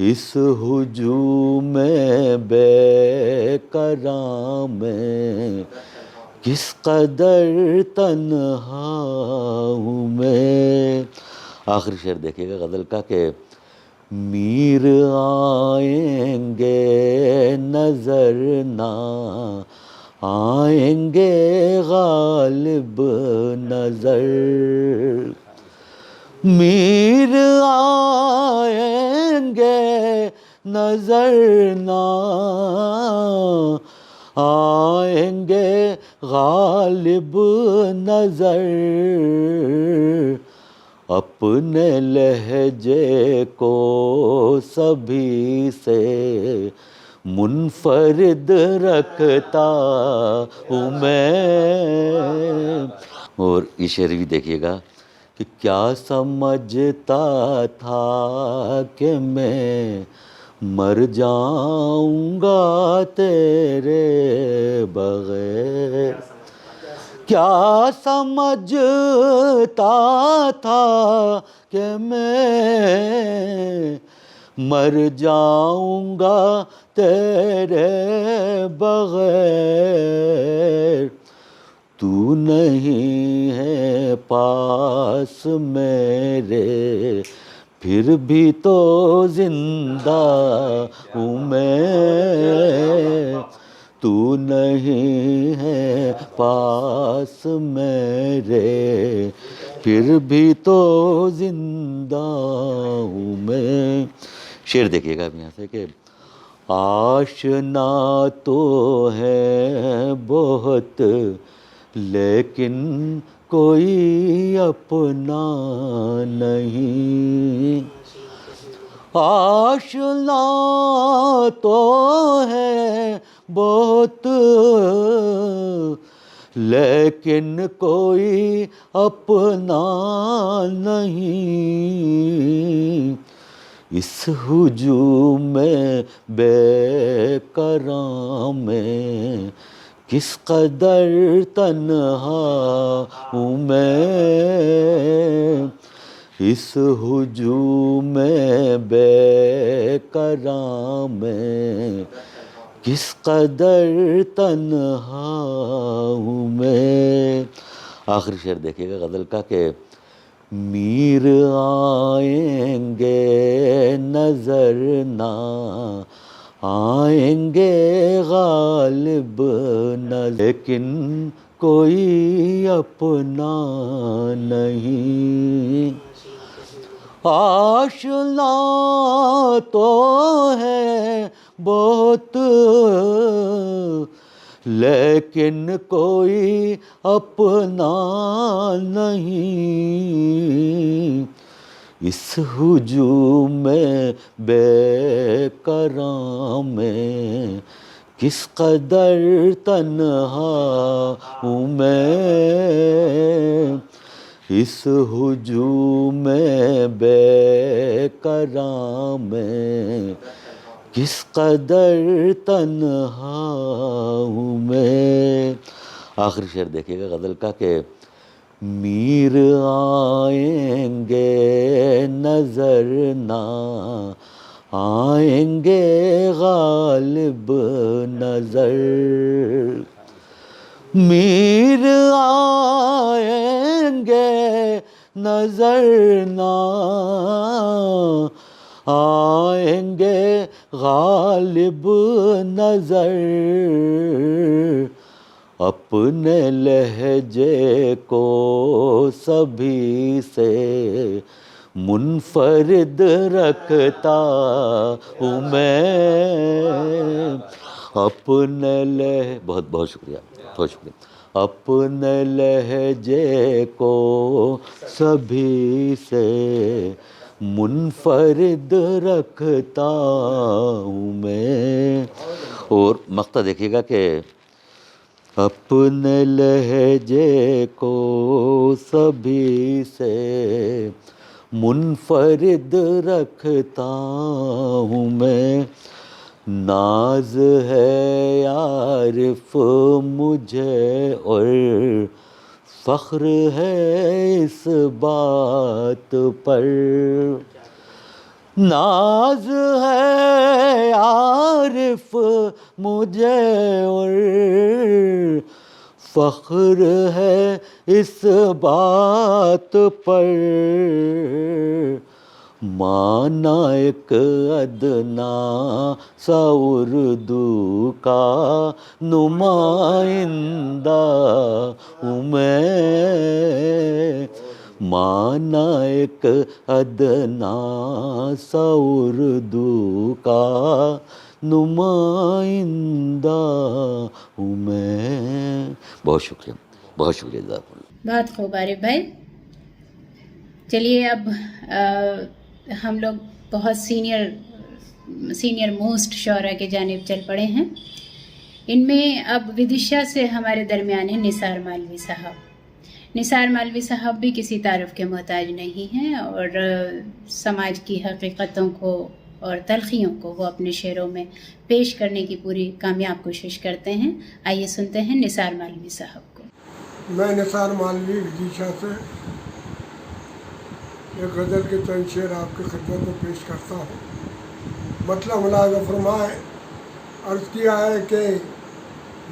اس ہجوم میں بے کرام میں کس قدر تنہا ہوں میں۔ آخری شعر دیکھیے گا غزل کا کہ میر آئیں گے نظر نہ آئیں گے غالب نظر، میر آئیں گے نظر نہ آئیں گے غالب نظر، اپنے لہجے کو سبھی سے منفرد رکھتا ہوں میں۔ اور یہ شعر بھی دیکھیے گا کہ کیا سمجھتا تھا کہ میں مر جاؤں گا تیرے بغیر، کیا سمجھتا تھا کہ میں مر جاؤں گا تیرے بغیر، تو نہیں ہے پاس میرے، پھر بھی تو زندہ ہوں میں، تو نہیں ہے پاس میرے، پھر بھی تو زندہ ہوں میں۔ شعر دیکھیے گا اب یہاں سے کہ آشنا تو ہے بہت لیکن کوئی اپنا نہیں، آشنا تو ہے بہت لیکن کوئی اپنا نہیں، اس ہجوم میں بے کرام میں کس قدر تنہا ہوں میں، اس ہجوم میں بے کرام میں کس قدر تنہا ہوں میں۔ آخری شعر دیکھیے گا غزل کا کہ میر آئیں گے نظر نہ آئیں گے غالب نظر، لیکن کوئی اپنا نہیں، آشنا تو ہے بہت لیکن کوئی اپنا نہیں، اس ہجوم میں بے کرام میں کس قدر تنہا ہوں میں، اس ہجوم میں بے کرام میں کس قدر تنہا ہوں میں۔ آخری شعر دیکھیے گا غزل کا کہ میر آئیں گے نظر نہ آئیں گے غالب نظر، میر آئیں گے نظر نہ آئیں گے غالب نظر اپنے لہجے کو سبھی سے منفرد رکھتا ہوں میں اپنے بہت بہت شکریہ، بہت شکریہ. اپنے لہجے کو سبھی سے منفرد رکھتا ہوں میں. اور مقطع دیکھیے گا کہ اپنے لہجے کو سبھی سے منفرد رکھتا ہوں میں. ناز ہے عارف مجھے اور فخر ہے اس بات پر. ناز ہے عارف مجھے اور فخر ہے اس بات پر. مانا ایک ادنا سا اردو کا نمائندہ ہوں میں. مانا ایک ادنا سا اردو کا نمائندہ ہوں میں. بہت شکریہ، بہت شکریہ. جزاک اللہ. بہت خوب عارف بھائی. چلیے اب ہم لوگ بہت سینئر موسٹ شعراء کی جانب چل پڑے ہیں. ان میں اب ودشا سے ہمارے درمیان ہیں نثار مالوی صاحب. نثار مالوی صاحب بھی کسی تعارف کے محتاج نہیں ہیں اور سماج کی حقیقتوں کو اور تلخیوں کو وہ اپنے شعروں میں پیش کرنے کی پوری کامیاب کوشش کرتے ہیں. آئیے سنتے ہیں نثار مالوی صاحب کو. میں نثار مالوی ودشا سے ایک غزل کے چند شعر آپ کی خدمت میں پیش کرتا ہوں. مطلب ملاحظہ فرمائے. عرض کیا ہے کہ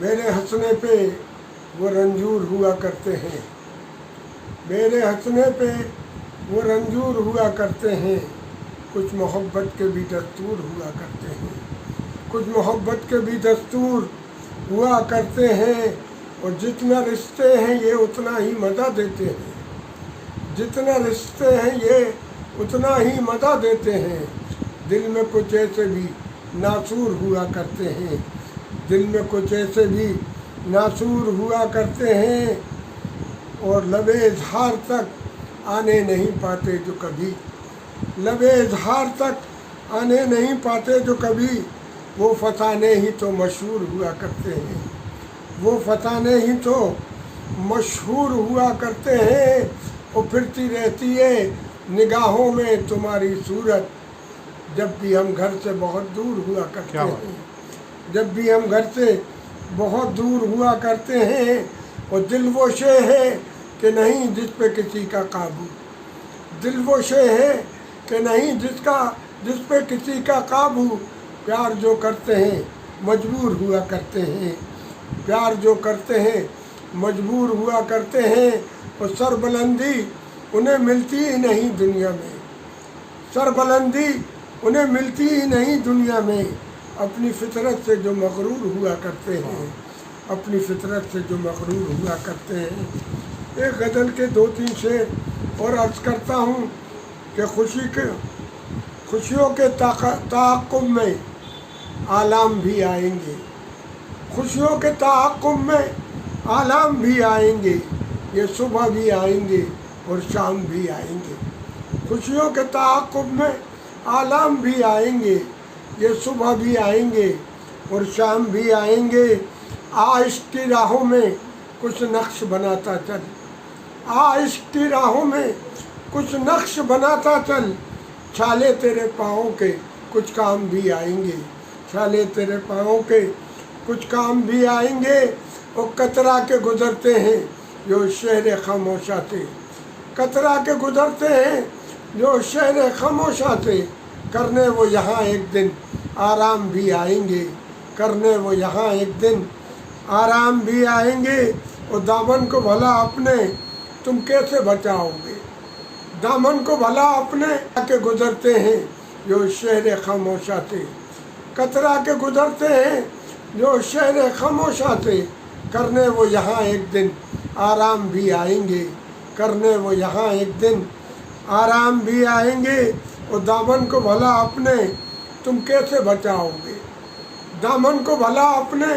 میرے ہنسنے پہ وہ رنجور ہوا کرتے ہیں، میرے ہنسنے پہ وہ رنجور ہوا کرتے ہیں. کچھ محبت کے بھی دستور ہوا کرتے ہیں، کچھ محبت کے بھی دستور ہوا کرتے ہیں. اور جتنا رشتے ہیں یہ اتنا ہی مزہ دیتے ہیں، جتنا رشتے ہیں یہ اتنا ہی مزہ دیتے ہیں. دل میں کچھ ایسے بھی ناصور ہوا کرتے ہیں، دل میں کچھ ایسے بھی ناصور ہوا کرتے ہیں. اور لب اظہار تک آنے نہیں پاتے جو کبھی، لب اظہار تک آنے نہیں پاتے جو کبھی. وہ فسانے ہی تو مشہور ہوا کرتے ہیں، وہ فسانے ہی تو مشہور ہوا کرتے ہیں. وہ پھرتی رہتی ہے نگاہوں میں تمہاری صورت، جب بھی ہم گھر سے بہت دور ہوا کرتے ہیں، جب بھی ہم گھر سے بہت دور ہوا کرتے ہیں. اور دل وہ شے ہے کہ نہیں جس پہ کسی کا قابو، دل وہ شے ہے کہ نہیں جس پہ کسی کا قابو. پیار جو کرتے ہیں مجبور ہوا کرتے ہیں، پیار جو کرتے ہیں مجبور ہوا کرتے ہیں. اور سربلندی انہیں ملتی ہی نہیں دنیا میں، سربلندی انہیں ملتی ہی نہیں دنیا میں. اپنی فطرت سے جو مغرور ہوا کرتے ہیں، اپنی فطرت سے جو مغرور ہوا کرتے ہیں. ایک غزل کے 2-3 شعر اور عرض کرتا ہوں کہ خوشیوں کے تعاقب میں آلام بھی آئیں گے، خوشیوں کے تعاقب میں آلام بھی آئیں گے. یہ صبح بھی آئیں گے اور شام بھی آئیں گے. خوشیوں کے تعاقب میں آلام بھی آئیں گے، یہ صبح بھی آئیں گے اور شام بھی آئیں گے. عاشق کی راہوں میں کچھ نقش بناتا چل، عاشق کی راہوں میں کچھ نقش بناتا چل. چھالے تیرے پاؤں کے کچھ کام بھی آئیں گے، چھالے تیرے پاؤں کے کچھ کام بھی آئیں گے. اور کترا کے گزرتے ہیں جو شہر خاموشہ تھے، کترا کے گزرتے ہیں جو شہر خاموشہ تھے. کرنے وہ یہاں ایک دن آرام بھی آئیں گے، کرنے وہ یہاں ایک دن آرام بھی آئیں گے. اور دامن کو بھلا اپنے تم کیسے بچاؤ گے، دامن کو بھلا اپنے کے گزرتے ہیں جو شہر خاموشہ تھے. कतरा के गुजरते हैं जो शहर खामोशा थे, करने वो यहाँ एक दिन आराम भी आएंगे, करने वो यहाँ एक दिन आराम भी आएंगे। और दामन को भला अपने तुम कैसे बचाओगे, दामन को भला अपने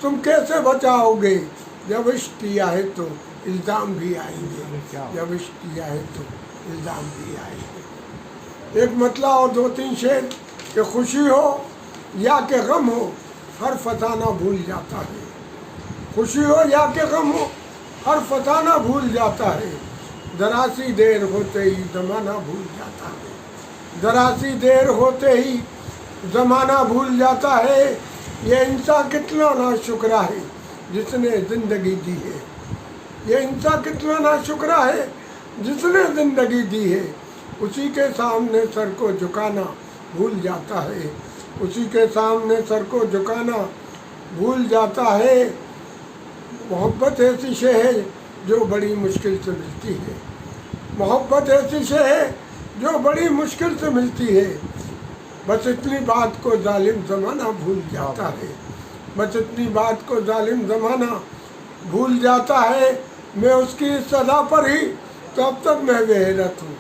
तुम कैसे बचाओगे, जब इश्क किया है तो इल्ज़ाम भी आएंगे, जब इश्क किया है तो इल्ज़ाम भी आएंगे। एक मतला और 2-3 शेर कि खुशी हो या कि गम हो हर फसाना भूल जाता है, खुशी हो या कि गम हो हर फसाना भूल जाता है, ज़रा सी देर होते ही ज़माना भूल जाता है, ज़रा सी देर होते ही ज़माना भूल जाता है। ये इंसान कितना नाशुक्रा है जिसने ज़िंदगी दी है, ये इंसान कितना नाशुक्रा है जिसने ज़िंदगी दी है, उसी के सामने सर को झुकाना भूल जाता है, उसी के सामने सर को झुकाना भूल जाता है। मोहब्बत ऐसी शे है जो बड़ी मुश्किल से मिलती है, मोहब्बत ऐसी शे है जो बड़ी मुश्किल से मिलती है, बस इतनी बात को जालिम ज़माना भूल जाता है, बस इतनी बात को जालिम ज़माना भूल जाता है। मैं उसकी सदा पर ही तो अब तक मैं बेहरत हूँ,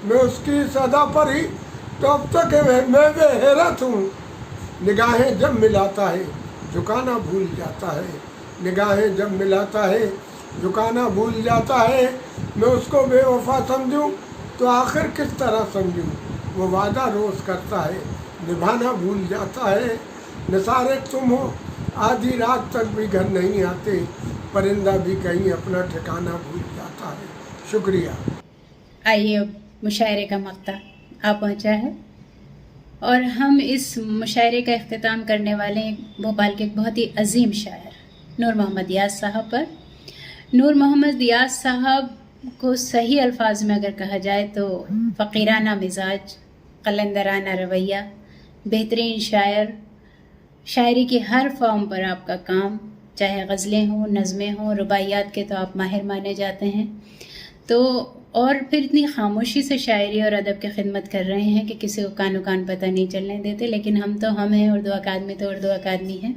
मैं उसकी सदा पर ही तो अब तक मैं बेहरत हूँ। निगाहें जब मिलाता है झुकाना भूल जाता है, निगाहें जब मिलाता है झुकाना भूल जाता है। मैं उसको बेवफा समझूं तो आखिर किस तरह समझूं, वो वादा रोज़ करता है निभाना भूल जाता है। निसारे तुम हो आधी रात तक भी घर नहीं आते, परिंदा भी कहीं अपना ठिकाना भूल जाता है। शुक्रिया। आइए अब मुशायरे का मक्ता आ पहुंचा है और हम इस मुशायरे का इख्तिताम करने वाले हैं भोपाल के एक बहुत ही अजीम शायर नूर मोहम्मद याज साहब पर। नूर मोहम्मद याज साहब को सही अल्फाज में अगर कहा जाए तो फ़कीराना मिजाज, कलंदराना रवैया, बेहतरीन शायर, शायरी की हर फॉर्म पर आपका काम, चाहे गज़लें हों, नज़में हों, रुबाइयात के तो आप माहिर माने जाते हैं। तो और फिर इतनी खामोशी से शायरी और अदब की खिदमत कर रहे हैं कि किसी को कानो कान पता नहीं चलने देते। लेकिन हम तो हम हैं, उर्दू अकादमी तो उर्दू अकादमी है।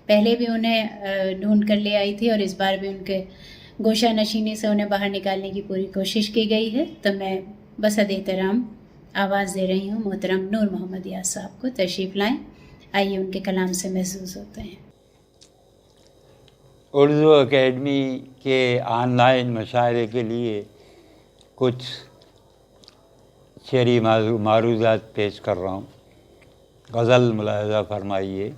पहले भी उन्हें ढूंढ कर ले आई थी और इस बार भी उनके गोशा नशीनी से उन्हें बाहर निकालने की पूरी कोशिश की गई है। तो मैं बसद एहतराम आवाज़ दे रही हूँ मोहतरम नूर मोहम्मद याज साहब को, तशरीफ़ लाएँ। आइए उनके कलाम से महसूस होते हैं। उर्दू अकेडमी के ऑनलाइन मुशायरे के लिए कुछ शेरी मारूज़ात पेश कर रहा हूँ। गज़ल मुलाहज़ा फरमाइए।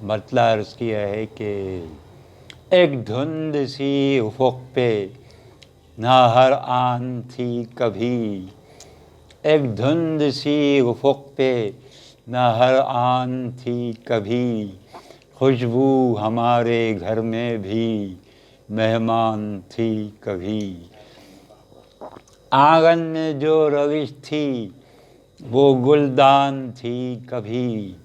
मतलब अर्ज़ किया है कि एक धुंध सी उफ़ुक़ पे ना हर आन थी कभी, एक धुंध सी उफ़ुक़ पे ना हर आन थी कभी, खुशबू हमारे घर में भी मेहमान थी कभी। आंगन में जो रविश थी वो गुलदान थी कभी,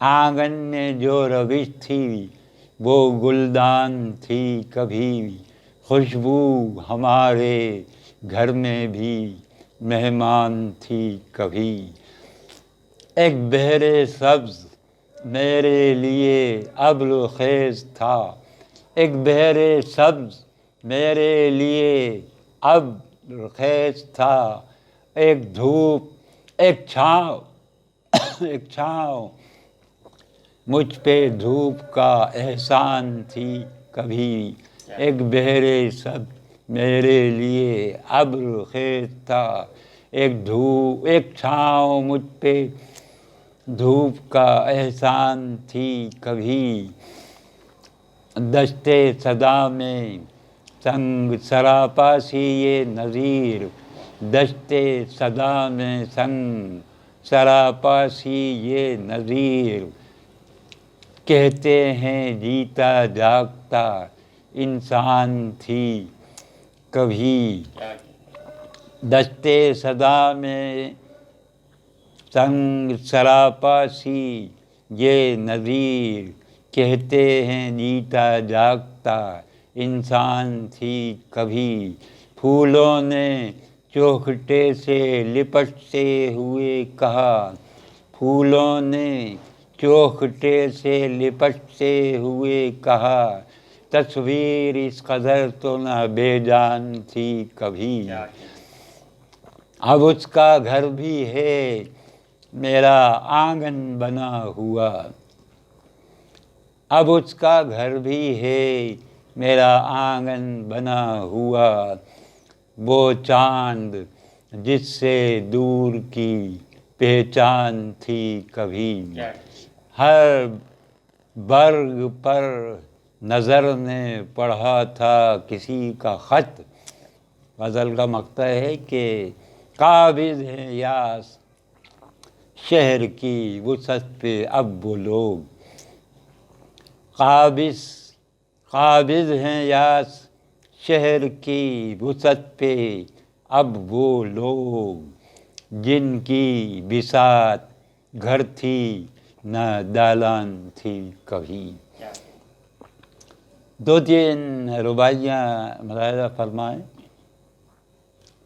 आंगन में जो रविश थी वो गुलदान थी कभी, खुशबू हमारे घर में भी मेहमान थी कभी। एक बहरे सब्ज़ मेरे लिए अब्र ख़ेज़ था, एक बहरे सब्ज़ मेरे लिए अब्र ख़ेज़ था, एक धूप एक छाँव एक छाँव मुझ पे धूप का एहसान थी कभी, एक बहरे सब्ज़ मेरे लिए अब्र ख़ेज़ था, एक छाँव मुझ पे धूप का एहसान थी कभी। दश्ते सदा में संग सरापा सी ये नज़ीर, दश्ते सदा में संग सरापा सी ये नज़ीर, कहते हैं जीता जागता इंसान थी कभी। दश्ते सदा में संग सरापा सी ये नज़ीर, कहते हैं जीता जागता इंसान थी कभी। फूलों ने चौखटे से लिपटते हुए कहा, پھولوں نے چوکھٹے سے لپٹتے ہوئے کہا تصویر اس قدر تو نہ بے جان تھی کبھی، اب اس کا گھر بھی ہے میرا آنگن بنا ہوا، اب اس کا گھر بھی ہے میرا آنگن بنا ہوا، وہ چاند جس سے دور کی پہچان تھی کبھی، ہر برگ پر نظر نے پڑھا تھا کسی کا خط۔ غزل کا مقطع ہے کہ قابض ہیں یاس شہر کی وسعت پہ اب وہ لوگ، قابض ہیں یاس شہر کی وسعت پہ اب وہ لوگ، جن کی بساط گھر تھی نہ دالان تھی کبھی۔ دو تین رباعیاں ملاحظہ فرمائیں۔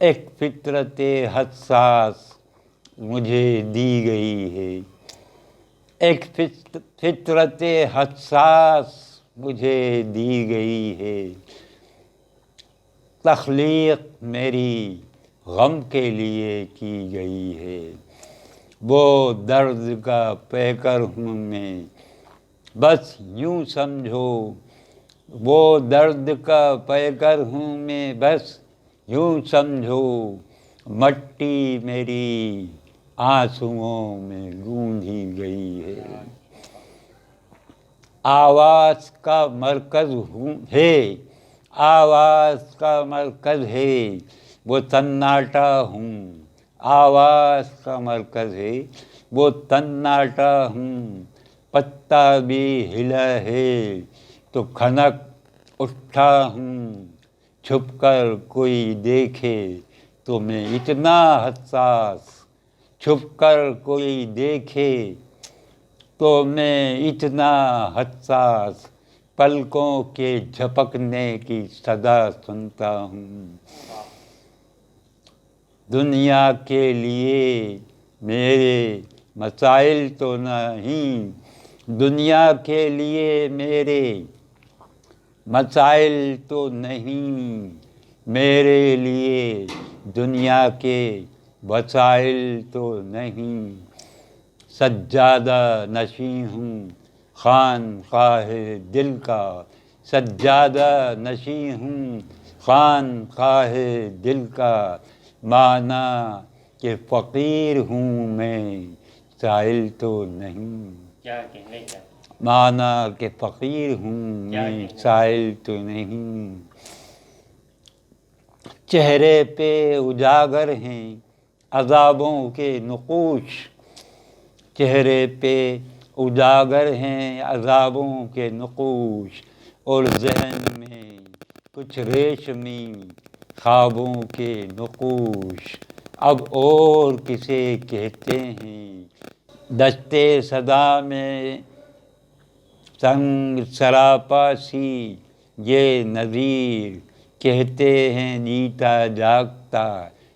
ایک فطرت حساس مجھے دی گئی ہے، ایک فطرت حساس مجھے دی گئی ہے، تخلیق میری غم کے لیے کی گئی ہے، وہ درد کا پیکر ہوں میں بس یوں سمجھو، وہ درد کا پیکر ہوں میں بس یوں سمجھو، مٹی میری آنسوؤں میں گونجی گئی ہے، آواز کا مرکز ہوں ہے، آواز کا مرکز ہے، وہ سناٹا ہوں، آواز کا مرکز ہے، وہ سناٹا ہوں، پتا بھی ہلا ہے تو کھنک اٹھا ہوں، چھپ کر کوئی دیکھے تو میں اتنا حساس، چھپ کر کوئی دیکھے تو میں اتنا حساس، پلکوں کے جھپکنے کی صدا سنتا ہوں، دنیا کے لیے میرے مسائل تو نہیں، دنیا کے لیے میرے مسائل تو نہیں، میرے لیے دنیا کے وسائل تو نہیں، سجادہ نشیں ہوں خانقاہ دل کا، سجادہ نشیں ہوں خانقاہ دل کا، مانا کہ فقیر ہوں میں سائل تو نہیں، مانا کہ فقیر ہوں میں سائل تو نہیں، چہرے پہ اجاگر ہیں عذابوں کے نقوش، چہرے پہ اجاگر ہیں عذابوں کے نقوش، اور ذہن میں کچھ ریشمی خوابوں کے نقوش، اب اور کسے کہتے ہیں دشتے صدا میں سنگ سراپا سی یہ نظیر، کہتے ہیں جیتا جاگتا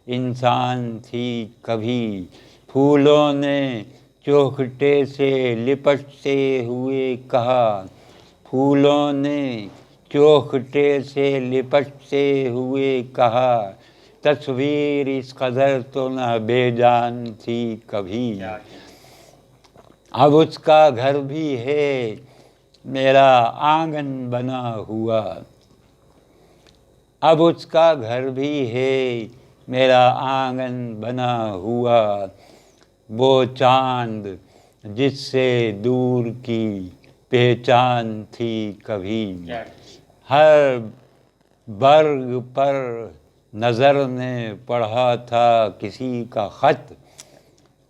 انسان تھی کبھی، پھولوں نے چوکھٹے سے لپٹتے ہوئے کہا، پھولوں نے چوکھٹے سے لپٹتے ہوئے کہا، تصویر اس قدر تو نہ بے جان تھی کبھی، اب اس کا گھر بھی ہے میرا آنگن بنا ہوا، اب اس کا گھر بھی ہے میرا آنگن بنا ہوا، وہ چاند جس سے دور کی پہچان تھی کبھی، ہر برگ پر نظر نے پڑھا تھا کسی کا خط،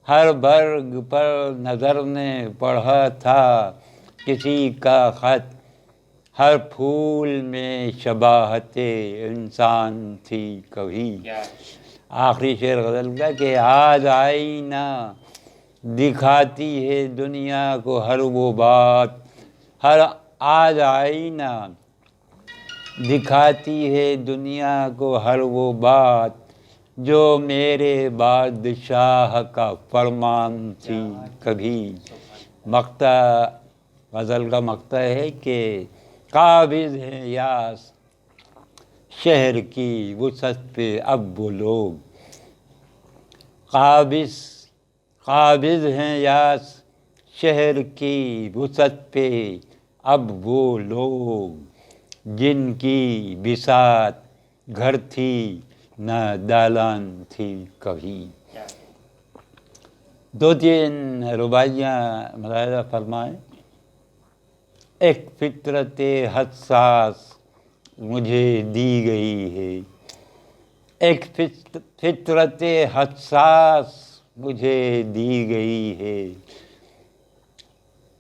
ہر برگ پر نظر نے پڑھا تھا کسی کا خط، ہر پھول میں شباہت انسان تھی کبھی۔ آخری شعر غزل کا کہ آج آئینہ دکھاتی ہے دنیا کو ہر وہ بات، ہر آج آئینہ دکھاتی ہے دنیا کو ہر وہ بات، जो मेरे बादशाह का फरमान थी कभी। मक्ता गज़ल का मक्ता है कि काबिज़ हैं यास शहर की वुसअत पे अब वो लोग, काबिज़ हैं यास शहर की वुसअत पे अब वो लोग, जिनकी बिसात घर थी न दालान थी कभी। दो तीन रुबाइयाँ मुलाहिज़ा फरमाएं। एक फितरत हसास मुझे दी गई है, एक फितरत हसास मुझे दी गई है,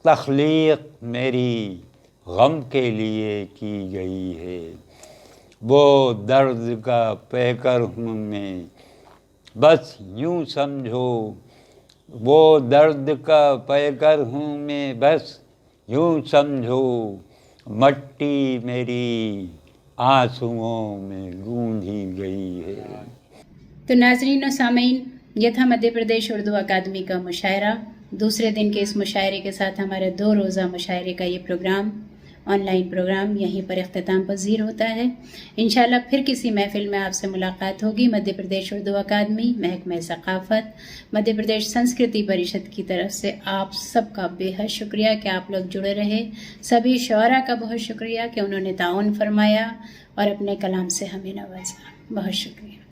तख्लीक मेरी गम के लिए की गई है। वो दर्द का पैकर हूँ मैं, बस यूँ समझो, वो दर्द का पैकर हूँ मैं, बस यूँ समझो, मट्टी मेरी आंसुओं में गूंधी गई है। तो नाज़रीन और सामीन, यह था मध्य प्रदेश उर्दू अकादमी का मुशायरा। दूसरे दिन के इस मुशायरे के साथ हमारा 2 रोज़ा मुशायरे का ये प्रोग्राम, ऑनलाइन प्रोग्राम, यहीं पर इख्तिताम पज़ीर होता है। इंशाल्लाह फिर किसी महफ़िल में आपसे मुलाकात होगी। मध्य प्रदेश उर्दू अकादमी, महकमा सक़ाफ़त, मध्य प्रदेश संस्कृति परिषद की तरफ से आप सबका बेहद शुक्रिया कि आप लोग जुड़े रहे। सभी शुअरा का बहुत शुक्रिया कि उन्होंने ताउन फरमाया और अपने कलाम से हमें नवाजा। बहुत शुक्रिया।